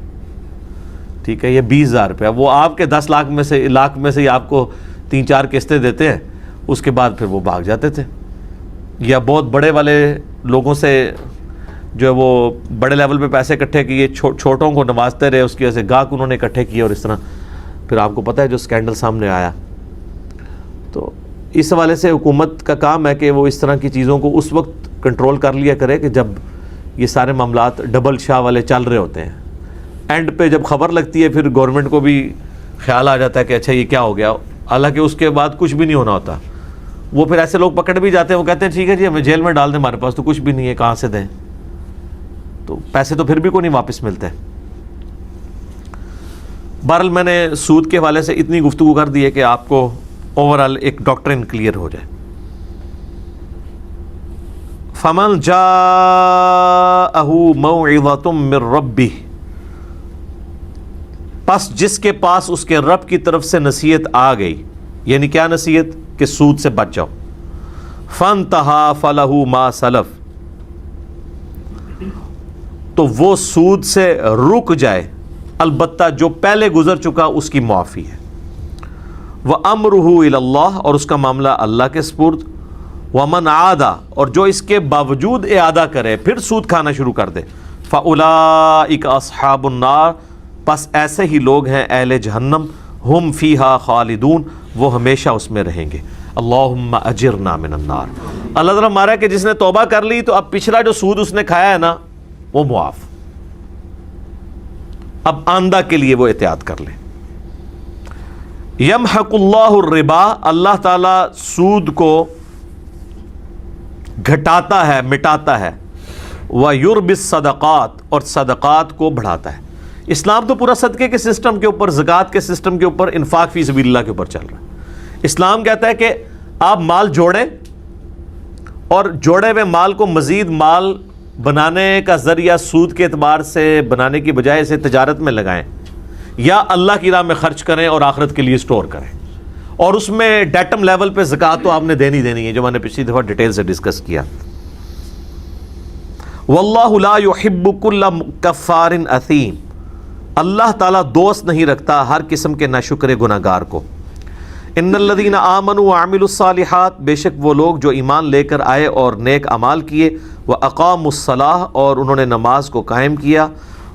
ٹھیک ہے، یہ 20,000 روپیہ وہ آپ کے 10 لاکھ میں سے ہی آپ کو 3-4 قسطیں دیتے ہیں، اس کے بعد پھر وہ بھاگ جاتے تھے. یا بہت بڑے والے لوگوں سے جو ہے وہ بڑے لیول پہ پیسے اکٹھے کیے، چھوٹوں کو نوازتے رہے، اس کی وجہ سے گاہک انہوں نے اکٹھے کیے، اور اس طرح پھر آپ کو پتہ ہے جو اسکینڈل سامنے آیا. تو اس حوالے سے حکومت کا کام ہے کہ وہ اس طرح کی چیزوں کو اس وقت کنٹرول کر لیا کرے کہ جب یہ سارے معاملات ڈبل شاہ والے چل رہے ہوتے ہیں. اینڈ پہ جب خبر لگتی ہے پھر گورنمنٹ کو بھی خیال آ جاتا ہے کہ اچھا یہ کیا ہو گیا، حالانکہ اس کے بعد کچھ بھی نہیں ہونا ہوتا. وہ پھر ایسے لوگ پکڑ بھی جاتے ہیں، وہ کہتے ہیں ٹھیک ہے جی ہمیں جیل میں ڈال دیں، ہمارے پاس تو کچھ بھی نہیں ہے، کہاں سے دیں. تو پیسے تو پھر بھی کوئی نہیں واپس ملتے. بہرحال میں نے سود کے حوالے سے اتنی گفتگو کر دی ہے کہ آپ کو اوورال ایک ڈاکٹرن کلیئر ہو جائے. فَمَنْ جَاءَهُ مَوْعِظَةٌ مِّن رَبِّهِ، پس جس کے پاس اس کے رب کی طرف سے نصیحت آ گئی، یعنی کیا نصیحت؟ کہ سود سے بچ جاؤ. فَانْتَهَا فَلَهُ مَا سَلَفَ، تو وہ سود سے رک جائے، البتہ جو پہلے گزر چکا اس کی معافی ہے. وَأَمْرُهُ إِلَى اللَّهِ، اور اس کا معاملہ اللہ کے سپرد. وَمَنْ عَادَ، اور جو اس کے باوجود اعادہ کرے، پھر سود کھانا شروع کر دے، فَأُولَئِكَ أَصْحَابُ النَّارِ، پس ایسے ہی لوگ ہیں اہل جہنم، ہم فیہا خالدون، وہ ہمیشہ اس میں رہیں گے. اللہم اجرنا من النار. اللہ تعالیٰ ہمارا کہ جس نے توبہ کر لی تو اب پچھلا جو سود اس نے کھایا ہے نا وہ معاف، اب آندہ کے لیے وہ احتیاط کر لے. یمحق اللہ الربا، اللہ تعالیٰ سود کو گھٹاتا ہے، مٹاتا ہے، وَيُرْبِ الصَّدَقَاتِ، اور صدقات کو بڑھاتا ہے۔ اسلام تو پورا صدقے کے سسٹم کے اوپر، زکوٰۃ کے سسٹم کے اوپر، انفاق فی سبیل اللہ کے اوپر چل رہا ہے۔ اسلام کہتا ہے کہ آپ مال جوڑیں اور جوڑے ہوئے مال کو مزید مال بنانے کا ذریعہ سود کے اعتبار سے بنانے کی بجائے اسے تجارت میں لگائیں، یا اللہ کی راہ میں خرچ کریں اور آخرت کے لیے سٹور کریں، اور اس میں ڈیٹم لیول پہ زکوٰۃ تو آپ نے دینی ہے، جو میں نے پچھلی دفعہ ڈیٹیل سے ڈسکس کیا۔ واللہ لا يحب كل کفار اثیم، اللہ تعالیٰ دوست نہیں رکھتا ہر قسم کے ناشکر گناہگار کو۔ ان الذین آمنوا وعملوا الصالحات، بے شک وہ لوگ جو ایمان لے کر آئے اور نیک اعمال کیے، واقاموا الصلاۃ، اور انہوں نے نماز کو قائم کیا،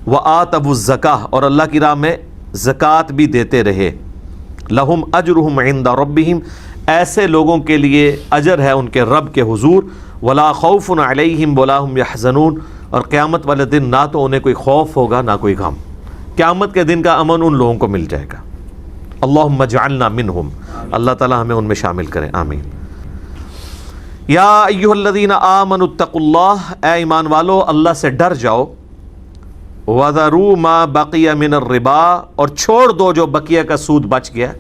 وآتوا الزکاۃ، اور اللہ کی راہ میں زکوٰۃ بھی دیتے رہے، لہم اجرہم عند ربہم، ایسے لوگوں کے لیے اجر ہے ان کے رب کے حضور، ولا خوف علیہم ولا هم یحزنون، اور قیامت والے دن نہ تو انہیں کوئی خوف ہوگا نہ کوئی غم، قیامت کے دن کا امن ان لوگوں کو مل جائے گا۔ اللہم اجعلنا منہم، اللہ تعالی ہمیں ان میں شامل کرے، آمین۔ یا ایھا الذین آمنوا اتقوا اللہ، اے ایمان والو اللہ سے ڈر جاؤ، وذروا ما بقی من الربا، اور چھوڑ دو جو بقیہ کا سود بچ گیا،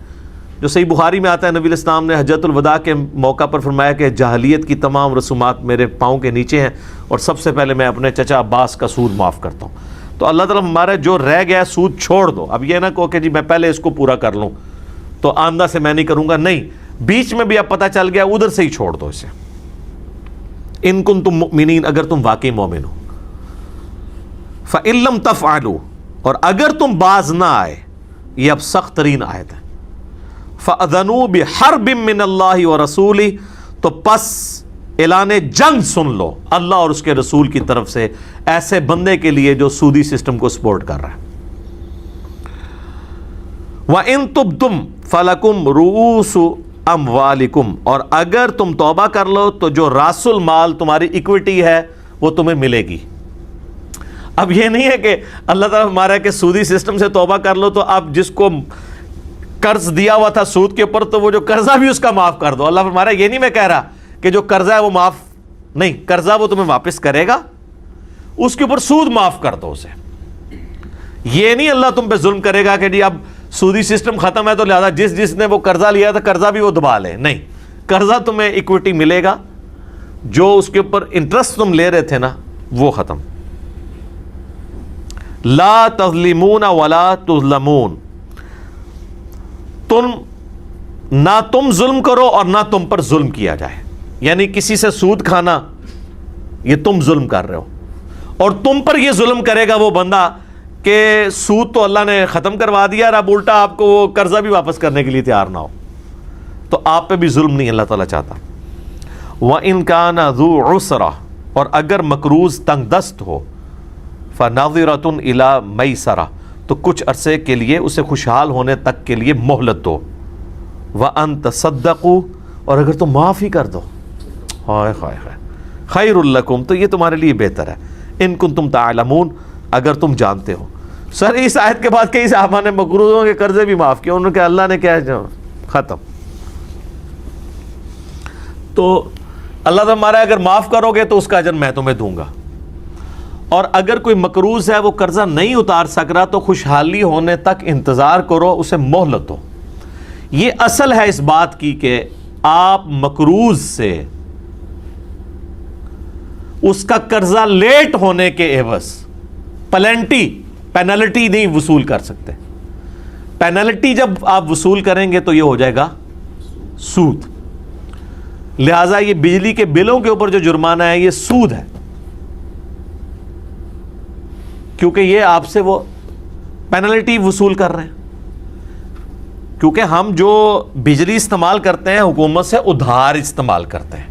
جو صحیح بخاری میں آتا ہے نبی الاسلام نے حجۃ الوداع کے موقع پر فرمایا کہ جاہلیت کی تمام رسومات میرے پاؤں کے نیچے ہیں، اور سب سے پہلے میں اپنے چچا عباس کا سود معاف کرتا ہوں۔ تو اللہ تعالیٰ ہمارا جو رہ گیا سود چھوڑ دو، اب یہ نہ کہو کہ جی میں پہلے اس کو پورا کر لوں تو آمدہ سے میں نہیں کروں گا، نہیں، بیچ میں بھی اب پتہ چل گیا ادھر سے ہی چھوڑ دو اسے، ان کنتم مؤمنین، اگر تم واقعی مومن ہو۔ فَإِن لَّمْ تَفْعَلُوا، اور اگر تم باز نہ آئے، یہ اب سخت ترین آیت ہے، فَأَذَنُوا بِحَرْبٍ مِّنَ اللَّهِ وَرَسُولِهِ، تو پس اعلان جنگ سن لو اللہ اور اس کے رسول کی طرف سے ایسے بندے کے لیے جو سودی سسٹم کو سپورٹ کر رہا ہے۔ وَإِن تُبْتُمْ فَلَكُمْ رُؤُوسُ أَمْوَالِكُمْ، اور اگر تم توبہ کر لو تو جو راس المال تمہاری ایکویٹی ہے وہ تمہیں ملے گی۔ اب یہ نہیں ہے کہ اللہ تعالیٰ ہمارا کہ سودی سسٹم سے توبہ کر لو تو اب جس کو قرض دیا ہوا تھا سود کے اوپر تو وہ جو قرضہ بھی اس کا معاف کر دو۔ اللہ ہمارا یہ نہیں میں کہہ رہا کہ جو قرضہ ہے وہ معاف نہیں، قرضہ وہ تمہیں واپس کرے گا، اس کے اوپر سود معاف کر دو اسے۔ یہ نہیں اللہ تم پہ ظلم کرے گا کہ جی اب سودی سسٹم ختم ہے تو لہذا جس نے وہ قرضہ لیا تھا قرضہ بھی وہ دبا لے، نہیں، قرضہ تمہیں ایکویٹی ملے گا، جو اس کے اوپر انٹرسٹ تم لے رہے تھے نا وہ ختم۔ لا تظلمون ولا تظلمون، نہ تم ظلم کرو اور نہ تم پر ظلم کیا جائے، یعنی کسی سے سود کھانا یہ تم ظلم کر رہے ہو، اور تم پر یہ ظلم کرے گا وہ بندہ کہ سود تو اللہ نے ختم کروا دیا اور اب الٹا آپ کو وہ قرضہ بھی واپس کرنے کے لیے تیار نہ ہو، تو آپ پہ بھی ظلم نہیں اللہ تعالیٰ چاہتا۔ وَإِن كَانَ ذُو عُسْرَةٍ، اور اگر مقروض تنگ دست ہو، فَنَظِرَةٌ إِلَى مَيْسَرَةٍ، تو کچھ عرصے کے لیے اسے خوشحال ہونے تک کے لیے مہلت دو۔ وَأَن تَصَدَّقُوا، اور اگر تم معاف ہی کر دو، ہائے ہائے ہائے، خَيْرٌ لَكُمْ، تو یہ تمہارے لیے بہتر ہے، إِن كُنتُمْ تَعْلَمُونَ، اگر تم جانتے ہو۔ سر اس آیت کے بعد کئی صحابہ نے مقروضوں کے قرضے بھی معاف کیے، انہوں نے کہا اللہ نے کیا ختم۔ تو اللہ تمہارا اگر معاف کرو گے تو اس کا اجر میں تمہیں دوں گا، اور اگر کوئی مقروض ہے وہ قرضہ نہیں اتار سک رہا تو خوشحالی ہونے تک انتظار کرو، اسے مہلت دو۔ یہ اصل ہے اس بات کی کہ آپ مقروض سے اس کا قرضہ لیٹ ہونے کے عوض پینلٹی نہیں وصول کر سکتے۔ پینلٹی جب آپ وصول کریں گے تو یہ ہو جائے گا سود، لہٰذا یہ بجلی کے بلوں کے اوپر جو جرمانہ ہے یہ سود ہے، کیونکہ یہ آپ سے وہ پینلٹی وصول کر رہے ہیں، کیونکہ ہم جو بجلی استعمال کرتے ہیں حکومت سے ادھار استعمال کرتے ہیں،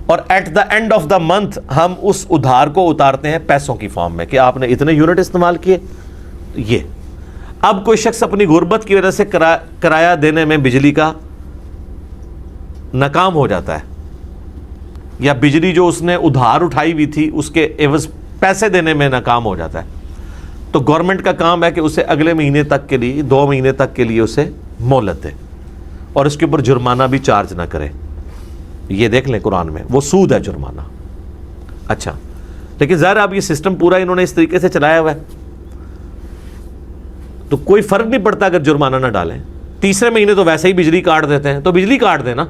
اور at the end of the month ہم اس ادھار کو اتارتے ہیں پیسوں کی فارم میں کہ آپ نے اتنے یونٹ استعمال کیے۔ یہ اب کوئی شخص اپنی غربت کی وجہ سے کرایہ دینے میں بجلی کا ناکام ہو جاتا ہے، یا بجلی جو اس نے ادھار اٹھائی ہوئی تھی اس کے عوض پیسے دینے میں ناکام ہو جاتا ہے، تو گورنمنٹ کا کام ہے کہ اسے اگلے مہینے تک کے لیے 2 مہینے تک کے لیے اسے مہلت دے اور اس کے اوپر جرمانہ بھی چارج نہ کرے. یہ دیکھ لیں قرآن میں، وہ سود ہے جرمانہ. اچھا، لیکن ظاہر اب یہ سسٹم پورا انہوں نے اس طریقے سے چلایا ہوا ہے تو کوئی فرق نہیں پڑتا اگر جرمانہ نہ ڈالیں. تیسرے مہینے تو ویسے ہی بجلی کاٹ دیتے ہیں، تو بجلی کاٹ دیں نا،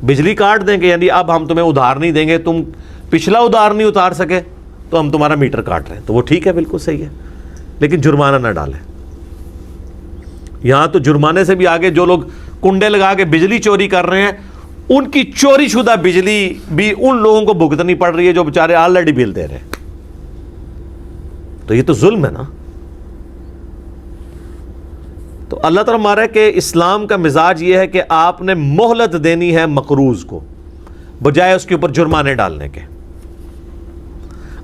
بجلی کاٹ دیں کہ یعنی اب ہم تمہیں ادھار نہیں دیں گے، تم پچھلا ادھار نہیں اتار سکے تو ہم تمہارا میٹر کاٹ رہے ہیں، تو وہ ٹھیک ہے، بالکل صحیح ہے، لیکن جرمانہ نہ ڈالیں. یہاں تو جرمانے سے بھی آگے جو لوگ کنڈے لگا کے بجلی چوری کر رہے ہیں، ان کی چوری شدہ بجلی بھی ان لوگوں کو بھگتنی پڑ رہی ہے جو بیچارے آلریڈی بل دے رہے ہیں. تو یہ تو ظلم ہے نا. تو اللہ تعالیٰ ہمارا ہے کہ اسلام کا مزاج یہ ہے کہ آپ نے مہلت دینی ہے مقروض کو بجائے اس کے اوپر جرمانے ڈالنے کے.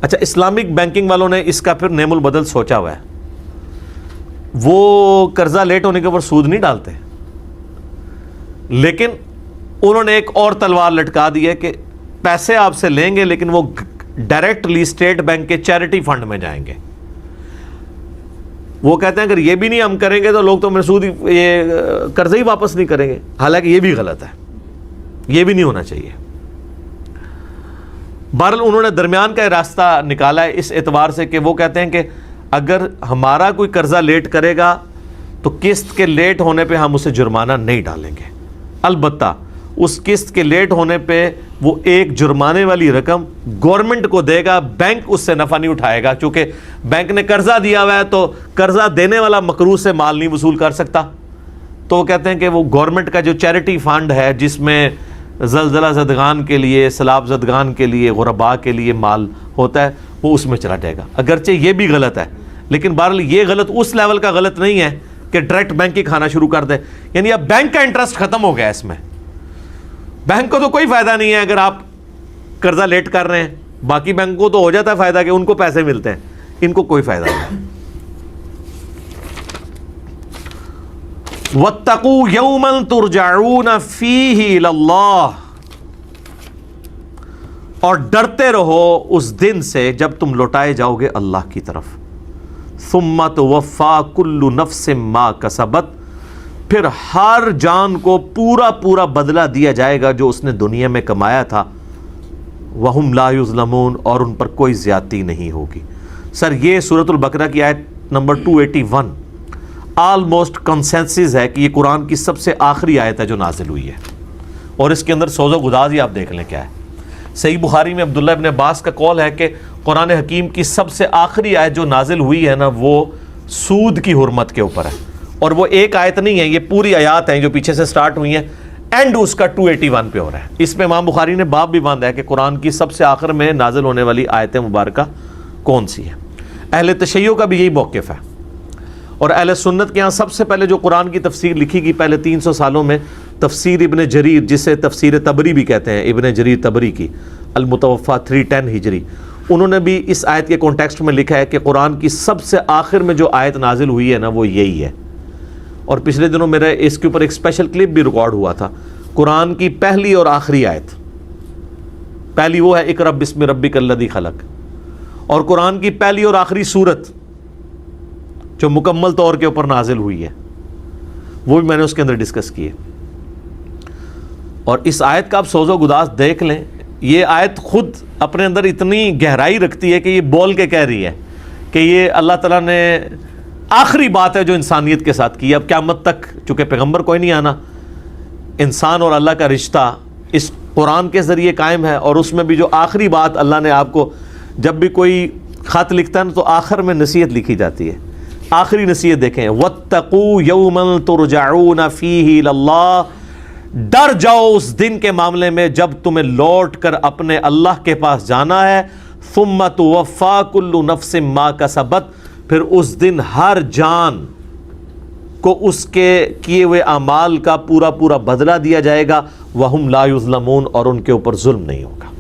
اچھا، اسلامک بینکنگ والوں نے اس کا پھر نعم البدل سوچا ہوا ہے. وہ قرضہ لیٹ ہونے کے اوپر سود نہیں ڈالتے، لیکن انہوں نے ایک اور تلوار لٹکا دی ہے کہ پیسے آپ سے لیں گے لیکن وہ ڈائریکٹلی اسٹیٹ بینک کے چیریٹی فنڈ میں جائیں گے. وہ کہتے ہیں اگر یہ بھی نہیں ہم کریں گے تو لوگ تو مسعود یہ قرضہ ہی واپس نہیں کریں گے، حالانکہ یہ بھی غلط ہے، یہ بھی نہیں ہونا چاہیے. بہرحال انہوں نے درمیان کا راستہ نکالا ہے اس اعتبار سے کہ وہ کہتے ہیں کہ اگر ہمارا کوئی قرضہ لیٹ کرے گا تو قسط کے لیٹ ہونے پہ ہم اسے جرمانہ نہیں ڈالیں گے. البتہ اس قسط کے لیٹ ہونے پہ وہ ایک جرمانے والی رقم گورنمنٹ کو دے گا، بینک اس سے نفع نہیں اٹھائے گا، چونکہ بینک نے قرضہ دیا ہوا ہے تو قرضہ دینے والا مقروض سے مال نہیں وصول کر سکتا. تو وہ کہتے ہیں کہ وہ گورنمنٹ کا جو چیریٹی فنڈ ہے جس میں زلزلہ زدگان کے لیے، سیلاب زدگان کے لیے، غرباء کے لیے مال ہوتا ہے، وہ اس میں چلا جائے گا. اگرچہ یہ بھی غلط ہے، لیکن بہرحال یہ غلط اس لیول کا غلط نہیں ہے کہ ڈائریکٹ بینک ہی کھانا شروع کر دے. یعنی اب بینک کا انٹرسٹ ختم ہو گیا اس میں. بینک کو تو کوئی فائدہ نہیں ہے اگر آپ قرضہ لیٹ کر رہے ہیں، باقی بینک کو تو ہو جاتا ہے فائدہ کہ ان کو پیسے ملتے ہیں، ان کو کوئی فائدہ نہیں. وَاتَّقُوا يَوْمًا تُرْجَعُونَ فِيهِ إِلَى اللَّهِ، اور ڈرتے رہو اس دن سے جب تم لوٹائے جاؤ گے اللہ کی طرف. ثُمَّ تُوَفَّى كُلُّ نَفْسٍ مَا كَسَبَتْ، پھر ہر جان کو پورا پورا بدلہ دیا جائے گا جو اس نے دنیا میں کمایا تھا. وَهُمْ لَا يُظْلَمُونَ، اور ان پر کوئی زیادتی نہیں ہوگی. سر یہ سورۃ البقرہ کی آیت نمبر 281 آلموسٹ کنسنسس ہے کہ یہ قرآن کی سب سے آخری آیت ہے جو نازل ہوئی ہے، اور اس کے اندر سوز و گداز ہی آپ دیکھ لیں کیا ہے. صحیح بخاری میں عبداللہ ابن عباس کا قول ہے کہ قرآن حکیم کی سب سے آخری آیت جو نازل ہوئی ہے نا وہ سود کی حرمت کے اوپر ہے. اور وہ ایک آیت نہیں ہے، یہ پوری آیات ہیں جو پیچھے سے سٹارٹ ہوئی ہیں، اینڈ اس کا 281 پہ ہو رہا ہے. اس میں امام بخاری نے باب بھی باندھا ہے کہ قرآن کی سب سے آخر میں نازل ہونے والی آیت مبارکہ کون سی ہے. اہل تشیع کا بھی یہی موقف ہے، اور اہل سنت کے ہاں سب سے پہلے جو قرآن کی تفسیر لکھی گئی پہلے 300 سالوں میں تفسیر ابن جریر، جسے تفسیر طبری بھی کہتے ہیں، ابن جریر طبری کی، المتوفیٰ 310 ہجری، انہوں نے بھی اس آیت کے کانٹیکسٹ میں لکھا ہے کہ قرآن کی سب سے آخر میں جو آیت نازل ہوئی ہے نا وہ یہی ہے. اور پچھلے دنوں میرا اس کے اوپر ایک اسپیشل کلپ بھی ریکارڈ ہوا تھا. قرآن کی پہلی اور آخری آیت، پہلی وہ ہے اقرأ بسم ربک الذی خلق، اور قرآن کی پہلی اور آخری سورت جو مکمل طور کے اوپر نازل ہوئی ہے وہ بھی میں نے اس کے اندر ڈسکس کی ہے. اور اس آیت کا آپ سوز و گداز دیکھ لیں، یہ آیت خود اپنے اندر اتنی گہرائی رکھتی ہے کہ یہ بول کے کہہ رہی ہے کہ یہ اللہ تعالیٰ نے آخری بات ہے جو انسانیت کے ساتھ کی. اب قیامت تک چونکہ پیغمبر کوئی نہیں آنا، انسان اور اللہ کا رشتہ اس قرآن کے ذریعے قائم ہے، اور اس میں بھی جو آخری بات اللہ نے آپ کو، جب بھی کوئی خط لکھتا ہے تو آخر میں نصیحت لکھی جاتی ہے. آخری نصیحت دیکھیں، وَاتَّقُوا يَوْمًا تُرْجَعُونَ فِيهِ إِلَى اللَّهِ، ڈر جاؤ اس دن کے معاملے میں جب تمہیں لوٹ کر اپنے اللہ کے پاس جانا ہے. ثُمَّ تُوَفَّى كُلُّ نَفْسٍ مَا كَسَبَتْ، پھر اس دن ہر جان کو اس کے کیے ہوئے اعمال کا پورا پورا بدلہ دیا جائے گا. وَهُمْ لَا يُظْلَمُونَ، اور ان کے اوپر ظلم نہیں ہوگا.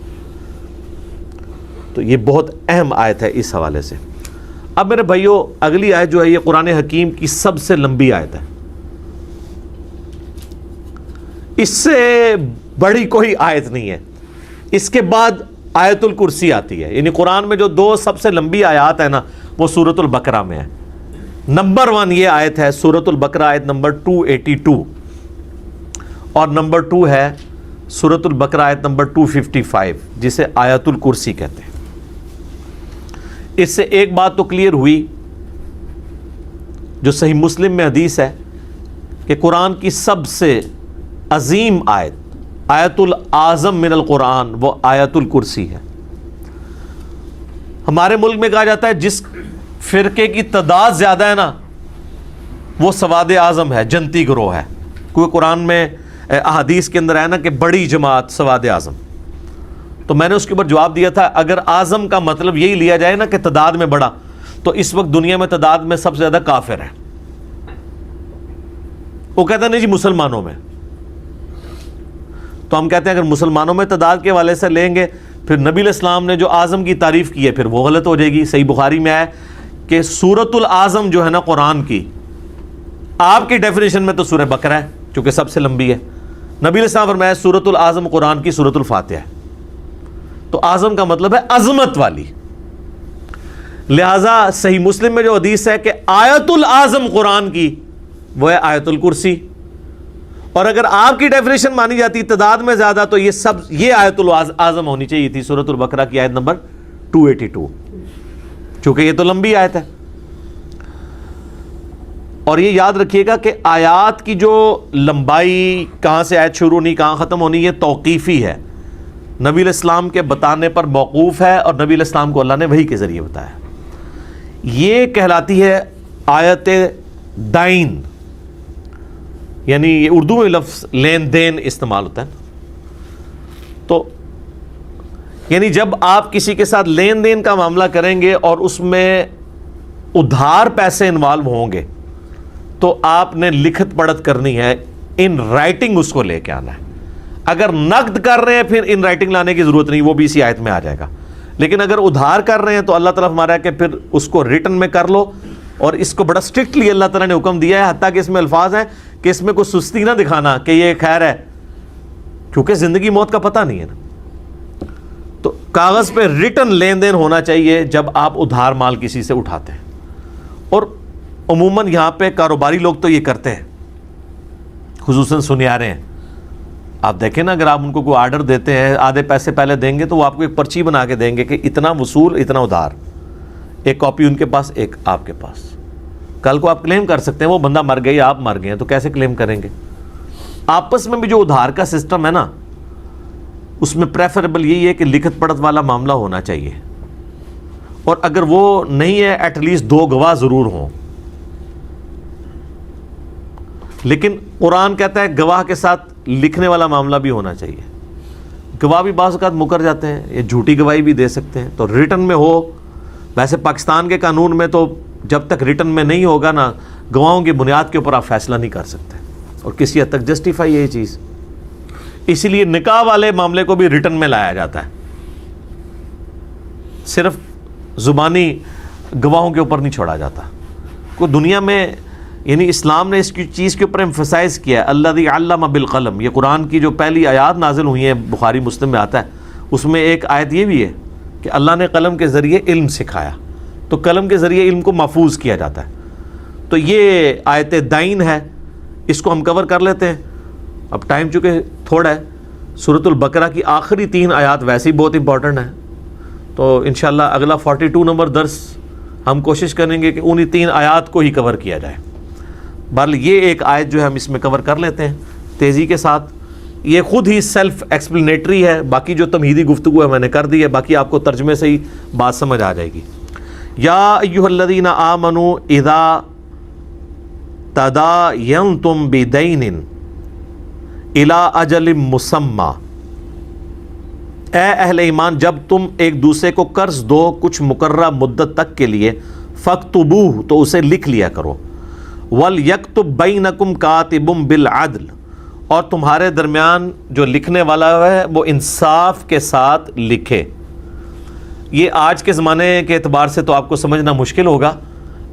تو یہ بہت اہم آیت ہے اس حوالے سے. اب میرے بھائیو اگلی آیت جو ہے یہ قرآن حکیم کی سب سے لمبی آیت ہے، اس سے بڑی کوئی آیت نہیں ہے. اس کے بعد آیت الکرسی آتی ہے. یعنی قرآن میں جو دو سب سے لمبی آیات ہیں نا وہ سورۃ البقرہ میں ہے. نمبر 1 یہ آیت ہے سورۃ البقرہ آیت نمبر 282، اور نمبر 2 ہے سورۃ البقرہ آیت نمبر 255 جسے آیت الکرسی کہتے ہیں۔ اس سے ایک بات تو کلیئر ہوئی جو صحیح مسلم میں حدیث ہے کہ قرآن کی سب سے عظیم آیت، آیت الاعظم من القرآن، وہ آیت الکرسی ہے۔ ہمارے ملک میں کہا جاتا ہے جس فرقے کی تعداد زیادہ ہے نا وہ سواد اعظم ہے، جنتی گروہ ہے، کیونکہ قرآن میں احادیث کے اندر ہے نا کہ بڑی جماعت سواد اعظم۔ تو میں نے اس کے اوپر جواب دیا تھا اگر اعظم کا مطلب یہی لیا جائے نا کہ تعداد میں بڑا، تو اس وقت دنیا میں تعداد میں سب سے زیادہ کافر ہے۔ وہ کہتے ہیں نہیں جی مسلمانوں میں، تو ہم کہتے ہیں اگر مسلمانوں میں تعداد کے حوالے سے لیں گے پھر نبی علیہ السلام نے جو اعظم کی تعریف کی ہے پھر وہ غلط ہو جائے گی۔ صحیح بخاری میں ہے کہ سورۃ الاعظم جو ہے نا قرآن کی، آپ کی ڈیفینیشن میں تو سورہ بقرہ ہے چونکہ سب سے لمبی ہے، نبی علیہ السلام فرمایا سورۃ الاعظم قرآن کی سورۃ الفاتحہ ہے، تو اعظم کا مطلب ہے عظمت والی۔ لہٰذا صحیح مسلم میں جو حدیث ہے کہ آیت الاعظم قرآن کی وہ ہے آیت الکرسی، اور اگر آپ کی ڈیفینیشن مانی جاتی تعداد میں زیادہ تو یہ آیت الاعظم ہونی چاہیے تھی سورۃ البقرہ کی آیت نمبر 282، چونکہ یہ تو لمبی آیت ہے۔ اور یہ یاد رکھیے گا کہ آیات کی جو لمبائی، کہاں سے آیت شروع ہونی کہاں ختم ہونی، یہ توقیفی ہے، نبی علیہ السلام کے بتانے پر موقوف ہے، اور نبی علیہ السلام کو اللہ نے وحی کے ذریعے بتایا۔ یہ کہلاتی ہے آیت دائن، یعنی یہ اردو میں لفظ لین دین استعمال ہوتا ہے، تو یعنی جب آپ کسی کے ساتھ لین دین کا معاملہ کریں گے اور اس میں ادھار پیسے انوالو ہوں گے تو آپ نے لکھت پڑھت کرنی ہے، ان رائٹنگ اس کو لے کے آنا ہے۔ اگر نقد کر رہے ہیں پھر ان رائٹنگ لانے کی ضرورت نہیں، وہ بھی اسی آیت میں آ جائے گا، لیکن اگر ادھار کر رہے ہیں تو اللہ تعالیٰ ہمارا ہے کہ پھر اس کو ریٹن میں کر لو، اور اس کو بڑا اسٹرکٹلی اللہ تعالیٰ نے حکم دیا ہے، حتیٰ کہ اس میں الفاظ ہیں کہ اس میں کوئی سستی نہ دکھانا کہ یہ خیر ہے، کیونکہ زندگی موت کا پتہ نہیں ہے نا۔ تو کاغذ پہ ریٹن لین دین ہونا چاہیے جب آپ ادھار مال کسی سے اٹھاتے ہیں، اور عموماً یہاں پہ کاروباری لوگ تو یہ کرتے ہیں، خصوصاً سنیارے ہیں۔ آپ دیکھیں نا اگر آپ ان کو کوئی آرڈر دیتے ہیں آدھے پیسے پہلے دیں گے تو وہ آپ کو ایک پرچی بنا کے دیں گے کہ اتنا وصول اتنا ادھار، ایک کاپی ان کے پاس ایک آپ کے پاس۔ کل کو آپ کلیم کر سکتے ہیں وہ بندہ مر گیا یا آپ مر گئے ہیں، تو کیسے کلیم کریں گے؟ آپس میں بھی جو ادھار کا سسٹم ہے نا اس میں پریفریبل یہی ہے کہ لکھت پڑھت والا معاملہ ہونا چاہیے، اور اگر وہ نہیں ہے ایٹ لیسٹ 2 گواہ ضرور ہوں۔ لیکن قرآن کہتا ہے گواہ کے ساتھ لکھنے والا معاملہ بھی ہونا چاہیے۔ گواہ بھی بعض اوقات مکر جاتے ہیں، یہ جھوٹی گواہی بھی دے سکتے ہیں، تو ریٹن میں ہو۔ ویسے پاکستان کے قانون میں تو جب تک ریٹن میں نہیں ہوگا نا گواہوں کی بنیاد کے اوپر آپ فیصلہ نہیں کر سکتے، اور کسی حد تک جسٹیفائی یہ چیز، اسی لیے نکاح والے معاملے کو بھی ریٹن میں لایا جاتا ہے، صرف زبانی گواہوں کے اوپر نہیں چھوڑا جاتا۔ کوئی دنیا میں یعنی اسلام نے اس کی چیز کے اوپر ایمفسائز کیا ہے، الذی علم بالقلم، یہ قرآن کی جو پہلی آیات نازل ہوئی ہیں بخاری مسلم میں آتا ہے، اس میں ایک آیت یہ بھی ہے کہ اللہ نے قلم کے ذریعے علم سکھایا، تو قلم کے ذریعے علم کو محفوظ کیا جاتا ہے۔ تو یہ آیت دائن ہے، اس کو ہم کور کر لیتے ہیں، اب ٹائم چونکہ تھوڑا ہے۔ سورۃ البقرہ کی آخری 3 آیات ویسے ہی بہت امپورٹنٹ ہیں، تو انشاءاللہ اگلا 42 نمبر درس ہم کوشش کریں گے کہ انہی 3 آیات کو ہی کور کیا جائے۔ بہرحال یہ ایک آیت جو ہے ہم اس میں کور کر لیتے ہیں تیزی کے ساتھ، یہ خود ہی سیلف ایکسپلینیٹری ہے، باقی جو تمہیدی گفتگو ہے میں نے کر دی ہے، باقی آپ کو ترجمے سے ہی بات سمجھ آ جائے گی۔ یا ایھا الذین آمنوا اذا تداینتم بدین الی اجل مسمی، اے اہل ایمان جب تم ایک دوسرے کو قرض دو کچھ مقررہ مدت تک کے لیے، فاکتبوہ تو اسے لکھ لیا کرو، وَلْيَكْتُبْ بَيْنَكُمْ كَاتِبٌ بِالْعَدْلِ اور تمہارے درمیان جو لکھنے والا ہے وہ انصاف کے ساتھ لکھے۔ یہ آج کے زمانے کے اعتبار سے تو آپ کو سمجھنا مشکل ہوگا،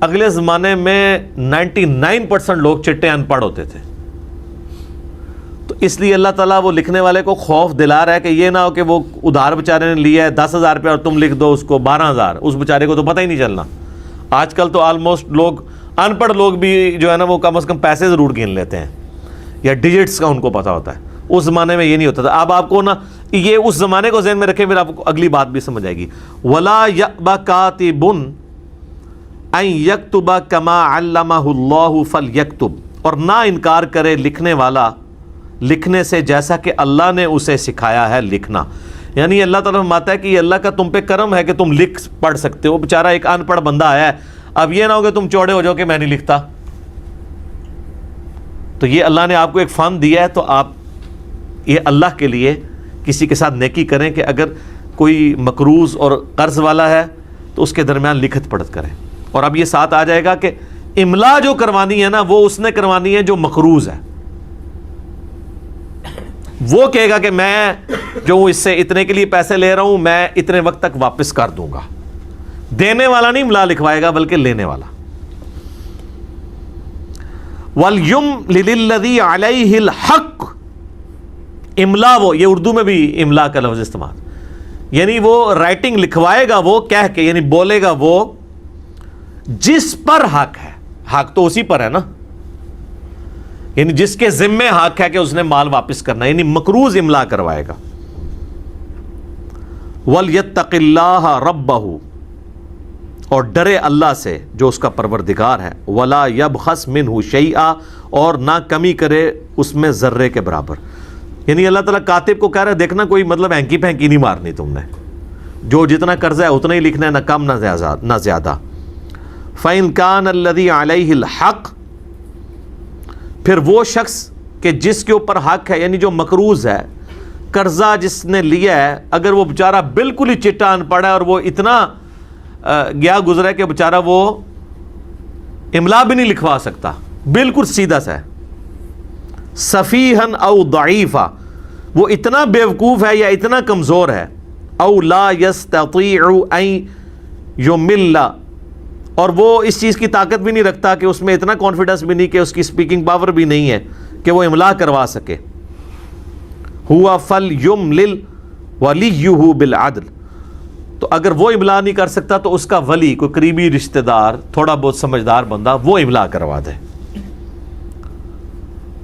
اگلے زمانے میں 99% لوگ چٹے ان پڑھ ہوتے تھے، تو اس لیے اللہ تعالیٰ وہ لکھنے والے کو خوف دلا رہا ہے کہ یہ نہ ہو کہ وہ ادھار بیچارے نے لیا ہے 10,000 روپے اور تم لکھ دو اس کو 12,000، اس بیچارے کو تو پتہ ہی نہیں چلنا۔ آج کل تو آلموسٹ لوگ ان پڑھ لوگ بھی جو ہے نا وہ کم از کم پیسے ضرور گن لیتے ہیں یا ڈیجٹس کا ان کو پتہ ہوتا ہے. اس زمانے میں یہ نہیں ہوتا تھا. اب آپ کو نا یہ اس زمانے کو ذہن میں رکھیں, پھر آپ کو اگلی بات بھی سمجھ آئے گی. وَلَا يَأْبَ كَاتِبٌ أَن يَكْتُبَ كَمَا عَلَّمَهُ اللَّهُ فَلْيَكْتُبْ, اور نہ انکار کرے لکھنے والا لکھنے سے جیسا کہ اللہ نے اسے سکھایا ہے لکھنا. یعنی اللہ تعالیٰ فرماتا ہے کہ یہ اللہ کا تم پہ کرم ہے کہ تم لکھ پڑھ سکتے ہو. بیچارہ ایک ان پڑھ بندہ آیا ہے, اب یہ نہ ہو کہ تم چوڑے ہو جاؤ کہ میں نہیں لکھتا. تو یہ اللہ نے آپ کو ایک فن دیا ہے, تو آپ یہ اللہ کے لیے کسی کے ساتھ نیکی کریں کہ اگر کوئی مقروض اور قرض والا ہے تو اس کے درمیان لکھت پڑھت کریں. اور اب یہ ساتھ آ جائے گا کہ املا جو کروانی ہے نا وہ اس نے کروانی ہے جو مقروض ہے. وہ کہے گا کہ میں جو اس سے اتنے کے لیے پیسے لے رہا ہوں میں اتنے وقت تک واپس کر دوں گا. دینے والا نہیں املا لکھوائے گا بلکہ لینے والا. وَلْيُمْلِلِ الَّذِي عَلَيْهِ الْحَقِّ, املا وہ, یہ اردو میں بھی املا کا لفظ استعمال, یعنی وہ رائٹنگ لکھوائے گا وہ کہہ کے, یعنی بولے گا وہ جس پر حق ہے. حق تو اسی پر ہے نا, یعنی جس کے ذمے حق ہے کہ اس نے مال واپس کرنا, یعنی مقروض املا کروائے گا. وَلْيَتَّقِ اللَّهَ رَبَّهُ, اور ڈرے اللہ سے جو اس کا پروردگار ہے. وَلَا يَبْخَسْ مِنْهُ شَيْئًا, اور نہ کمی کرے اس میں ذرے کے برابر. یعنی اللہ تعالیٰ کاتب کو کہہ رہا ہے دیکھنا کوئی مطلب ہینکی پھینکی نہیں مارنی تم نے, جو جتنا قرضہ ہے اتنا ہی لکھنا ہے, نہ کم نہ زیادہ. فَإِنْ كَانَ الَّذِي عَلَيْهِ الْحَقِّ, پھر وہ شخص کہ جس کے اوپر حق ہے, یعنی جو مقروض ہے, قرضہ جس نے لیا ہے, اگر وہ بیچارہ بالکل ہی چٹا ان پڑھا ہے اور وہ اتنا گیا گزرا ہے کہ بیچارہ وہ املا بھی نہیں لکھوا سکتا, بالکل سیدھا سا ہے. سفیہن او ضعیفا, وہ اتنا بیوقوف ہے یا اتنا کمزور ہے. او لا یستطیع ان یمل, اور وہ اس چیز کی طاقت بھی نہیں رکھتا کہ اس میں اتنا کانفیڈنس بھی نہیں کہ اس کی سپیکنگ پاور بھی نہیں ہے کہ وہ املا کروا سکے. ہوا فلیملل ولیہ بالعدل, تو اگر وہ املا نہیں کر سکتا تو اس کا ولی, کوئی قریبی رشتہ دار تھوڑا بہت سمجھدار بندہ, وہ املا کروا دے.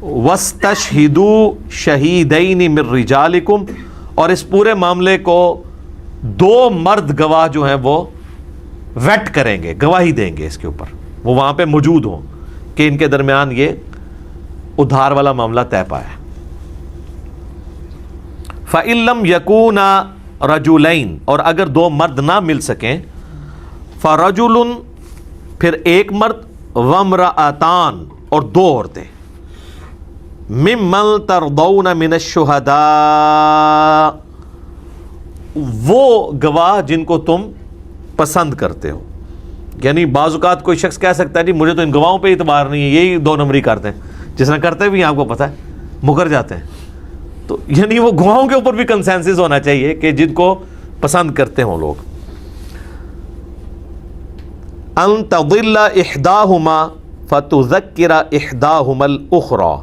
وَاسْتَشْهِدُوا شَهِيدَيْنِ مِن رِجَالِكُمْ, اور اس پورے معاملے کو دو مرد گواہ جو ہیں وہ ویٹ کریں گے, گواہی دیں گے اس کے اوپر, وہ وہاں پہ موجود ہوں کہ ان کے درمیان یہ ادھار والا معاملہ طے پایا. فَإِن لَّمْ يَكُونَا رَجُلَيْن, اور اگر دو مرد نہ مل سکیں, فَرَجُلٌ, پھر ایک مرد, وَامْرَأَتَانِ, اور دو عورتیں, مِمَّن تَرْضَوْنَ مِنَ الشُّهَدَاءِ, وہ گواہ جن کو تم پسند کرتے ہو. یعنی بعض اوقات کوئی شخص کہہ سکتا ہے جی مجھے تو ان گواہوں پہ اعتبار نہیں ہے, یہی دو نمبری کرتے ہیں, جس طرح کرتے بھی آپ کو پتہ ہے مکر جاتے ہیں. تو یعنی وہ گواہوں کے اوپر بھی کنسنسس ہونا چاہیے کہ جن کو پسند کرتے ہوں لوگ. ان تضل احداہما فتذکر احداہما الاخری,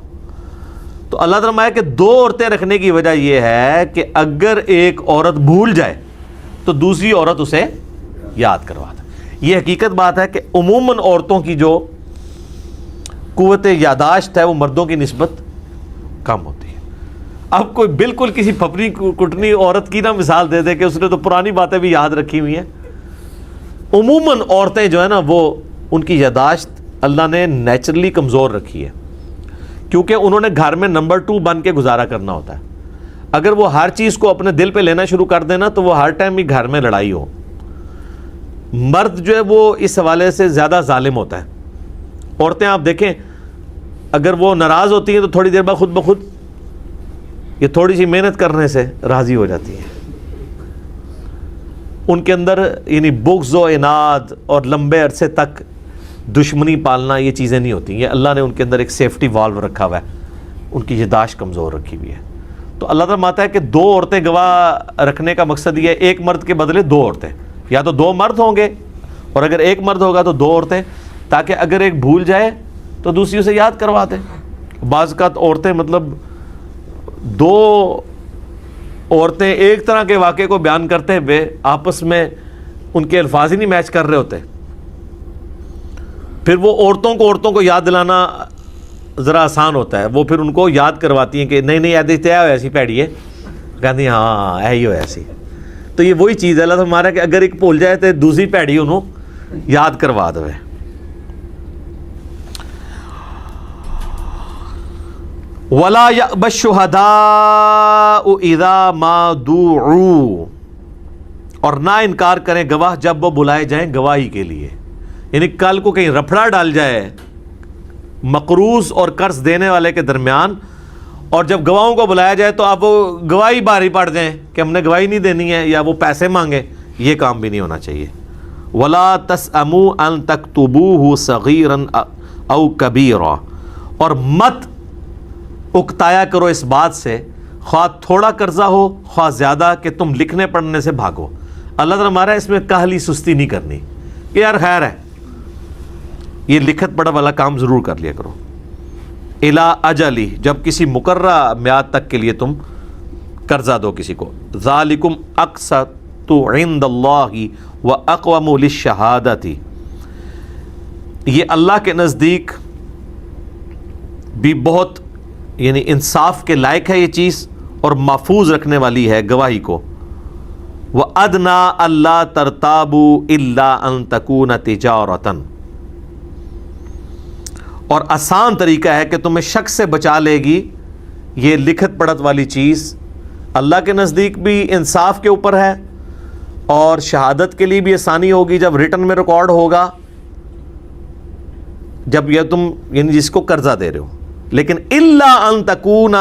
تو اللہ تعالیٰ کہ دو عورتیں رکھنے کی وجہ یہ ہے کہ اگر ایک عورت بھول جائے تو دوسری عورت اسے یاد کروا دے. یہ حقیقت بات ہے کہ عموماً عورتوں کی جو قوت یاداشت ہے وہ مردوں کی نسبت کم ہوتی ہے. اب کوئی بالکل کسی پھپنی کٹنی عورت کی نہ مثال دے دے کہ اس نے تو پرانی باتیں بھی یاد رکھی ہوئی ہیں. عموماً عورتیں جو ہے نا وہ ان کی یاداشت اللہ نے نیچرلی کمزور رکھی ہے, کیونکہ انہوں نے گھر میں نمبر 2 بن کے گزارا کرنا ہوتا ہے. اگر وہ ہر چیز کو اپنے دل پہ لینا شروع کر دینا تو وہ ہر ٹائم ہی گھر میں لڑائی ہو. مرد جو ہے وہ اس حوالے سے زیادہ ظالم ہوتا ہے. عورتیں آپ دیکھیں اگر وہ ناراض ہوتی ہیں تو تھوڑی دیر بعد خود بخود یہ تھوڑی سی محنت کرنے سے راضی ہو جاتی ہیں. ان کے اندر یعنی بغض و عناد اور لمبے عرصے تک دشمنی پالنا یہ چیزیں نہیں ہوتی. یہ اللہ نے ان کے اندر ایک سیفٹی والو رکھا ہوا ہے, ان کی یاداشت کمزور رکھی ہوئی ہے. تو اللہ تعالیٰ ماتا ہے کہ دو عورتیں گواہ رکھنے کا مقصد یہ ہے ایک مرد کے بدلے دو عورتیں, یا تو دو مرد ہوں گے اور اگر ایک مرد ہوگا تو دو عورتیں, تاکہ اگر ایک بھول جائے تو دوسری اسے یاد کروا دیں. بعض اوقات عورتیں مطلب دو عورتیں ایک طرح کے واقعے کو بیان کرتے ہوئے آپس میں ان کے الفاظ ہی نہیں میچ کر رہے ہوتے. پھر وہ عورتوں کو یاد دلانا ذرا آسان ہوتا ہے، وہ پھر ان کو یاد کرواتی ہیں کہ نہیں نہیں ایسے طے ہوا ایسی پیڑی ہے، کہتی ہیں ہاں ہے ہو ایسی. تو یہ وہی چیز ہے اللہ ہمارا کہ اگر ایک بھول جائے تو دوسری پیڑی انہوں یاد کروا دو. وَلَا يَأْبَ الشُّهَدَاءُ إِذَا مَا دُعُوا، اور نہ انکار کریں گواہ جب وہ بلائے جائیں گواہی کے لیے. یعنی کل کو کہیں رفڑا ڈال جائے مقروض اور قرض دینے والے کے درمیان، اور جب گواہوں کو بلایا جائے تو آپ وہ گواہی باری پڑ جائیں کہ ہم نے گواہی نہیں دینی ہے، یا وہ پیسے مانگیں. یہ کام بھی نہیں ہونا چاہیے. وَلَا تَسْأَمُوا أَن تَكْتُبُوهُ صَغِيرًا أَوْ كَبِيرًا، اور مت اکتایا کرو اس بات سے، خواہ تھوڑا قرضہ ہو خواہ زیادہ، کہ تم لکھنے پڑھنے سے بھاگو. اللہ تعالیٰ ہمارا اس میں کاہلی سستی نہیں کرنی کہ یار خیر ہے، یہ لکھت پڑھا والا کام ضرور کر لیا کرو. الا اجلی، جب کسی مقررہ میعاد تک کے لیے تم قرضہ دو کسی کو. ذالکم اقسط عند اللہ واقوم للشہادۃ، یہ اللہ کے نزدیک بھی بہت یعنی انصاف کے لائق ہے یہ چیز، اور محفوظ رکھنے والی ہے گواہی کو. وَأَدْنَا أَلَّا تَرْتَابُوا إِلَّا أَن تَكُونَ تِجَارَةً، اور آسان طریقہ ہے کہ تمہیں شک سے بچا لے گی یہ لکھت پڑھت والی چیز. اللہ کے نزدیک بھی انصاف کے اوپر ہے، اور شہادت کے لیے بھی آسانی ہوگی جب ریٹن میں ریکارڈ ہوگا، جب یہ تم یعنی جس کو قرضہ دے رہے ہو. لیکن الا ان تکون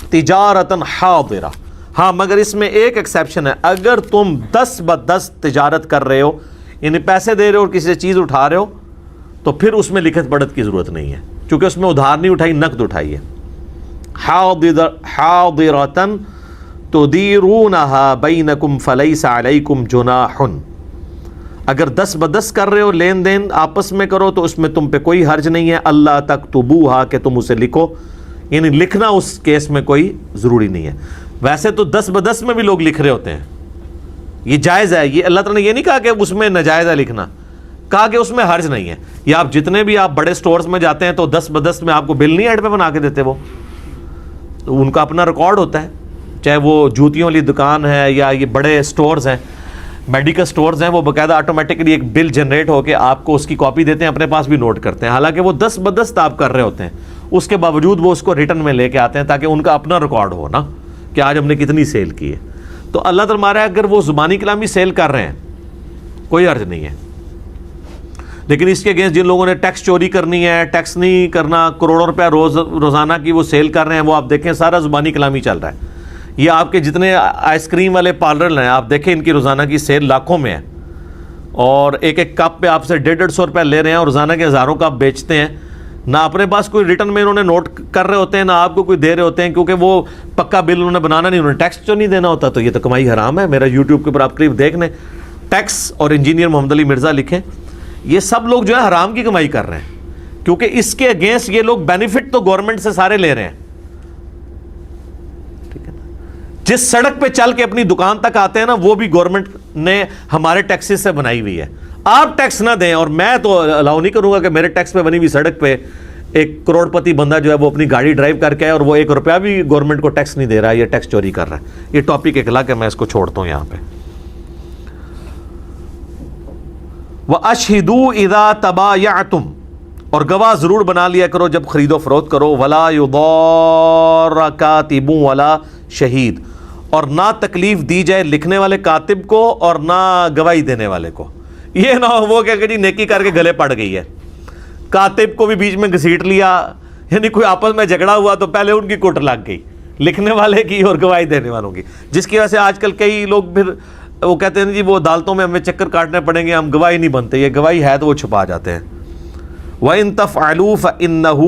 تجارتا حاضرہ، ہاں مگر اس میں ایک ایکسیپشن ہے. اگر تم 10 تجارت کر رہے ہو، یعنی پیسے دے رہے ہو اور کسی سے چیز اٹھا رہے ہو، تو پھر اس میں لکھت پڑھت کی ضرورت نہیں ہے، کیونکہ اس میں ادھار نہیں اٹھائی، نقد اٹھائی ہے. حاضرۃ تدیرونها بینکم فلیس علیکم جناح، اگر 10 کر رہے ہو لین دین آپس میں کرو تو اس میں تم پہ کوئی حرج نہیں ہے. اللہ تکتبوها، کہ تم اسے لکھو، یعنی لکھنا اس کیس میں کوئی ضروری نہیں ہے. ویسے تو 10 میں بھی لوگ لکھ رہے ہوتے ہیں، یہ جائز ہے. یہ اللہ تعالیٰ نے یہ نہیں کہا کہ اس میں ناجائز ہے لکھنا، کہا کہ اس میں حرج نہیں ہے. یا آپ جتنے بھی آپ بڑے سٹورز میں جاتے ہیں تو 10 میں آپ کو بل نہیں ایڈ پہ بنا کے دیتے، وہ ان کا اپنا ریکارڈ ہوتا ہے. چاہے وہ جوتیوں والی دکان ہے یا یہ بڑے سٹورز ہیں، میڈیکل سٹورز ہیں، وہ باقاعدہ آٹومیٹکلی ایک بل جنریٹ ہو کے آپ کو اس کی کاپی دیتے ہیں، اپنے پاس بھی نوٹ کرتے ہیں. حالانکہ وہ 10 آپ کر رہے ہوتے ہیں، اس کے باوجود وہ اس کو ریٹرن میں لے کے آتے ہیں تاکہ ان کا اپنا ریکارڈ ہو نا کہ آج ہم نے کتنی سیل کی ہے. تو اللہ تعالیٰ ہمارا اگر وہ زبانی کلامی سیل کر رہے ہیں کوئی حرج نہیں ہے. لیکن اس کے اگینسٹ جن لوگوں نے ٹیکس چوری کرنی ہے، ٹیکس نہیں کرنا، کروڑوں روپیہ روزانہ کی وہ سیل کر رہے ہیں، وہ آپ دیکھیں سارا زبانی کلامی چل رہا ہے. یہ آپ کے جتنے آئس کریم والے پارلر ہیں، آپ دیکھیں ان کی روزانہ کی سیل لاکھوں میں ہے، اور ایک کپ پہ آپ سے 150 روپیہ لے رہے ہیں، اور روزانہ کے ہزاروں کپ بیچتے ہیں. نہ اپنے پاس کوئی ریٹرن میں انہوں نے نوٹ کر رہے ہوتے ہیں، نہ آپ کو کوئی دے رہے ہوتے ہیں، کیونکہ وہ پکا بل انہوں نے بنانا نہیں، انہوں نے ٹیکس تو نہیں دینا ہوتا. تو یہ تو کمائی حرام ہے. میرا یوٹیوب کے اوپر آپ قریب دیکھ لیں، ٹیکس اور انجینئر محمد علی مرزا لکھیں، یہ سب لوگ جو ہے حرام کی کمائی کر رہے ہیں، کیونکہ اس کے اگینسٹ یہ لوگ بینیفٹ تو گورنمنٹ سے سارے لے رہے ہیں. ٹھیک ہے نا، جس سڑک پہ چل کے اپنی دکان تک آتے ہیں نا، وہ بھی گورنمنٹ نے ہمارے ٹیکسز سے بنائی ہوئی ہے. آپ ٹیکس نہ دیں، اور میں تو الاؤ نہیں کروں گا کہ میرے ٹیکس پہ بنی ہوئی سڑک پہ ایک کروڑ پتی بندہ جو ہے وہ اپنی گاڑی ڈرائیو کر کے آئے اور وہ 1 روپیہ بھی گورنمنٹ کو ٹیکس نہیں دے رہا ہے، یہ ٹیکس چوری کر رہا ہے. یہ ٹاپک ایک الگ ہے، میں اس کو چھوڑتا ہوں یہاں پہ. وَأَشْهِدُوا إِذَا تَبَايَعْتُمْ، اور گواہ ضرور بنا لیا کرو جب خرید و فروخت کرو. وَلَا يُضَارَّ كَاتِبٌ وَلَا شَهِيدٌ، اور نہ تکلیف دی جائے لکھنے والے کاتب کو اور نہ گواہی دینے والے کو. یہ نہ ہو وہ کہ جی نیکی کر کے گلے پڑ گئی ہے، کاتب کو بھی بیچ میں گھسیٹ لیا، یعنی کوئی آپس میں جھگڑا ہوا تو پہلے ان کی کوٹ لگ گئی، لکھنے والے کی اور گواہی دینے والوں کی. جس کی وجہ سے آج کل کئی لوگ پھر وہ کہتے ہیں جی وہ عدالتوں میں ہمیں چکر کاٹنے پڑیں گے، ہم گواہی نہیں بنتے. یہ گواہی ہے تو وہ چھپا جاتے ہیں. وَإِن تَفْعَلُوا فَإِنَّهُ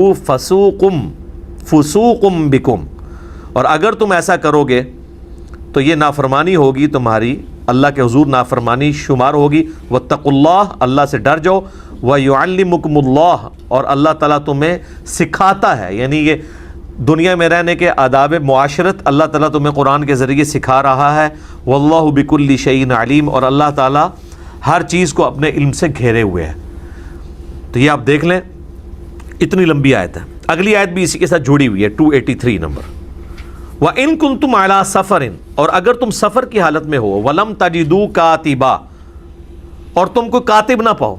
فُسُوقٌ بِكُمْ، اور اگر تم ایسا کرو گے تو یہ نافرمانی ہوگی تمہاری، اللہ کے حضور نافرمانی شمار ہوگی. وَاتَّقُوا اللَّهَ، اللہ سے ڈر جاؤ. وَيُعَلِّمُكُمُ اللَّهُ، اور اللہ تعالیٰ تمہیں سکھاتا ہے، یعنی یہ دنیا میں رہنے کے آداب معاشرت اللہ تعالیٰ تمہیں قرآن کے ذریعے سکھا رہا ہے. واللہ بکل شیء علیم، اور اللہ تعالیٰ ہر چیز کو اپنے علم سے گھیرے ہوئے ہے. تو یہ آپ دیکھ لیں، اتنی لمبی آیت ہے. اگلی آیت بھی اسی کے ساتھ جڑی ہوئی ہے، 283 نمبر. وَإِن كُنتُمْ عَلَىٰ سَفَرٍ، اور اگر تم سفر کی حالت میں ہو، وَلَمْ تَجِدُوا كَاتِبًا، اور تم کوئی کاتب نہ پاؤ،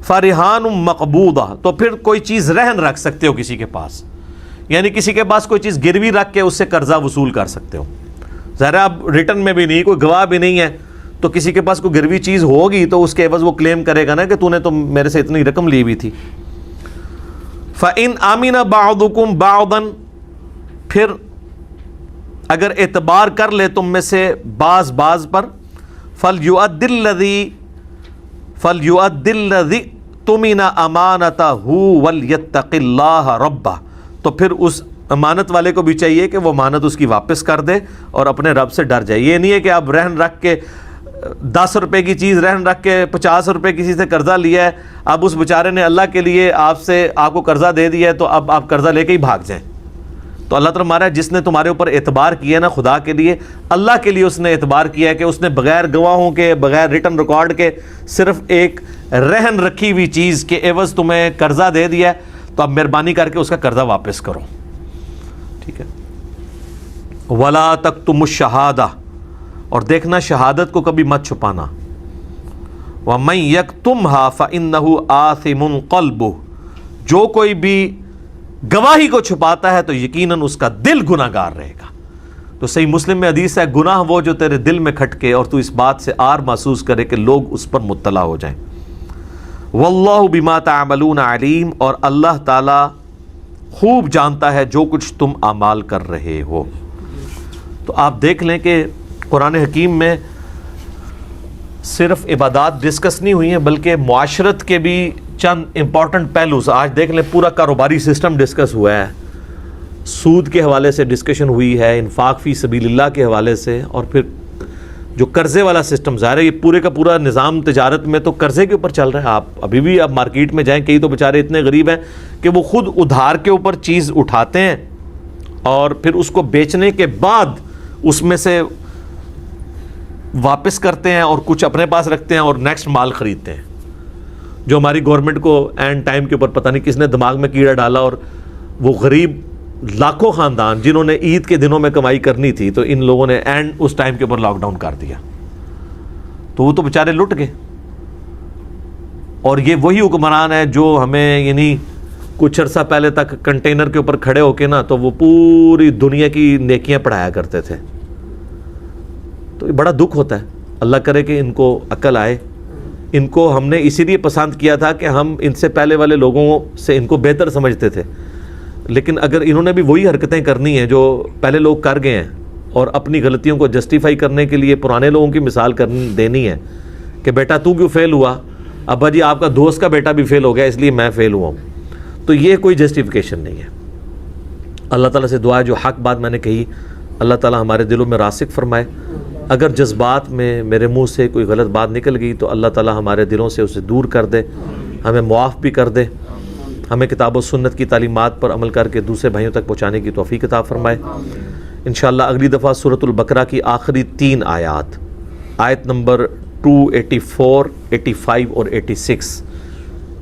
فَرِحَانٌ مَقْبُوضَةٌ، تو پھر کوئی چیز رہن رکھ سکتے ہو کسی کے پاس، یعنی کسی کے پاس کوئی چیز گروی رکھ کے اس سے قرضہ وصول کر سکتے ہو. ظاہر اب ریٹن میں بھی نہیں، کوئی گواہ بھی نہیں ہے، تو کسی کے پاس کوئی گروی چیز ہوگی تو اس کے عوض وہ کلیم کرے گا نا کہ تو نے تو میرے سے اتنی رقم لی ہوئی تھی. فَإِنْ آمِنَ بَعْضُكُمْ بَعْضًا، پھر اگر اعتبار کر لے تم میں سے بعض پر، فَلْيُؤَدِّ الَّذِي اؤْتُمِنَ أَمَانَتَهُ وَلْيَتَّقِ اللَّهَ رَبَّهُ، تو پھر اس امانت والے کو بھی چاہیے کہ وہ امانت اس کی واپس کر دے اور اپنے رب سے ڈر جائے. یہ نہیں ہے کہ آپ رہن رکھ کے 10 روپے کی چیز رہن رکھ کے 50 روپے کسی سے قرضہ لیا ہے، اب اس بیچارے نے اللہ کے لیے آپ کو قرضہ دے دیا ہے تو اب آپ قرضہ لے کے ہی بھاگ جائیں. تو اللہ تعالیٰ ہمارا جس نے تمہارے اوپر اعتبار کیا نا خدا کے لیے، اللہ کے لیے اس نے اعتبار کیا ہے کہ اس نے بغیر گواہوں کے، بغیر ریٹن ریکارڈ کے، صرف ایک رہن رکھی ہوئی چیز کے عوض تمہیں قرضہ دے دیا ہے، تو اب مہربانی کر کے اس کا قرضہ واپس کرو. ٹھیک ہے. وَلَا تَكْتُمُوا الشَّهَادَةَ، اور دیکھنا شہادت کو کبھی مت چھپانا. وَمَن يَكْتُمْهَا فَإِنَّهُ آثِمٌ قَلْبُهُ، جو کوئی بھی گواہی کو چھپاتا ہے تو یقیناً اس کا دل گناہگار رہے گا. تو صحیح مسلم میں حدیث ہے، گناہ وہ جو تیرے دل میں کھٹکے اور تو اس بات سے آر محسوس کرے کہ لوگ اس پر مطلع ہو جائیں. وَاللَّهُ بِمَا تَعْمَلُونَ عَلِيمٌ، اور اللہ تعالی خوب جانتا ہے جو کچھ تم اعمال کر رہے ہو. تو آپ دیکھ لیں کہ قرآن حکیم میں صرف عبادات ڈسکس نہیں ہوئی ہیں بلکہ معاشرت کے بھی چند امپورٹنٹ پہلوز. آج دیکھ لیں پورا کاروباری سسٹم ڈسکس ہوا ہے، سود کے حوالے سے ڈسکشن ہوئی ہے، انفاق فی سبیل اللہ کے حوالے سے، اور پھر جو قرضے والا سسٹم، ظاہر ہے یہ پورے کا پورا نظام تجارت میں تو قرضے کے اوپر چل رہا ہے. آپ ابھی بھی آپ مارکیٹ میں جائیں، کئی تو بیچارے اتنے غریب ہیں کہ وہ خود ادھار کے اوپر چیز اٹھاتے ہیں اور پھر اس کو بیچنے کے بعد اس میں سے واپس کرتے ہیں اور کچھ اپنے پاس رکھتے ہیں اور نیکسٹ مال خریدتے ہیں. جو ہماری گورنمنٹ کو اینڈ ٹائم کے اوپر پتہ نہیں کس نے دماغ میں کیڑا ڈالا، اور وہ غریب لاکھوں خاندان جنہوں نے عید کے دنوں میں کمائی کرنی تھی تو ان لوگوں نے اینڈ اس ٹائم کے اوپر لاک ڈاؤن کر دیا، تو وہ تو بیچارے لٹ گئے. اور یہ وہی حکمران ہے جو ہمیں یعنی کچھ عرصہ پہلے تک کنٹینر کے اوپر کھڑے ہو کے نا تو وہ پوری دنیا کی نیکیاں پڑھایا کرتے تھے. تو یہ بڑا دکھ ہوتا ہے. اللہ کرے کہ ان کو عقل آئے. ان کو ہم نے اسی لیے پسند کیا تھا کہ ہم ان سے پہلے والے لوگوں سے ان کو بہتر سمجھتے تھے، لیکن اگر انہوں نے بھی وہی حرکتیں کرنی ہیں جو پہلے لوگ کر گئے ہیں اور اپنی غلطیوں کو جسٹیفائی کرنے کے لیے پرانے لوگوں کی مثال دینی ہے کہ بیٹا تو کیوں فیل ہوا، ابا جی آپ کا دوست کا بیٹا بھی فیل ہو گیا اس لیے میں فیل ہوا ہوں، تو یہ کوئی جسٹیفیکیشن نہیں ہے. اللہ تعالیٰ سے دعا ہے جو حق بات میں نے کہی اللہ تعالیٰ ہمارے دلوں میں راسخ فرمائے. اگر جذبات میں میرے منہ سے کوئی غلط بات نکل گئی تو اللہ تعالیٰ ہمارے دلوں سے اسے دور کر دے، ہمیں معاف بھی کر دے، ہمیں کتاب و سنت کی تعلیمات پر عمل کر کے دوسرے بھائیوں تک پہنچانے کی توفیق عطا فرمائے. انشاءاللہ اگلی دفعہ سورۃ البقرہ کی آخری 3 آیات، آیت نمبر 284، 85 اور 86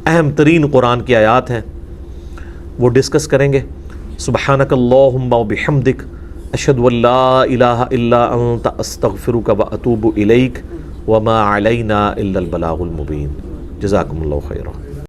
اہم ترین قرآن کی آیات ہیں، وہ ڈسکس کریں گے. سبحانک اللہم و بحمدک، اشہد ان لا الہ الا انت، استغفرک و اتوب الیک، وما علینا الا البلاغ المبین. جزاکم اللہ خیرا.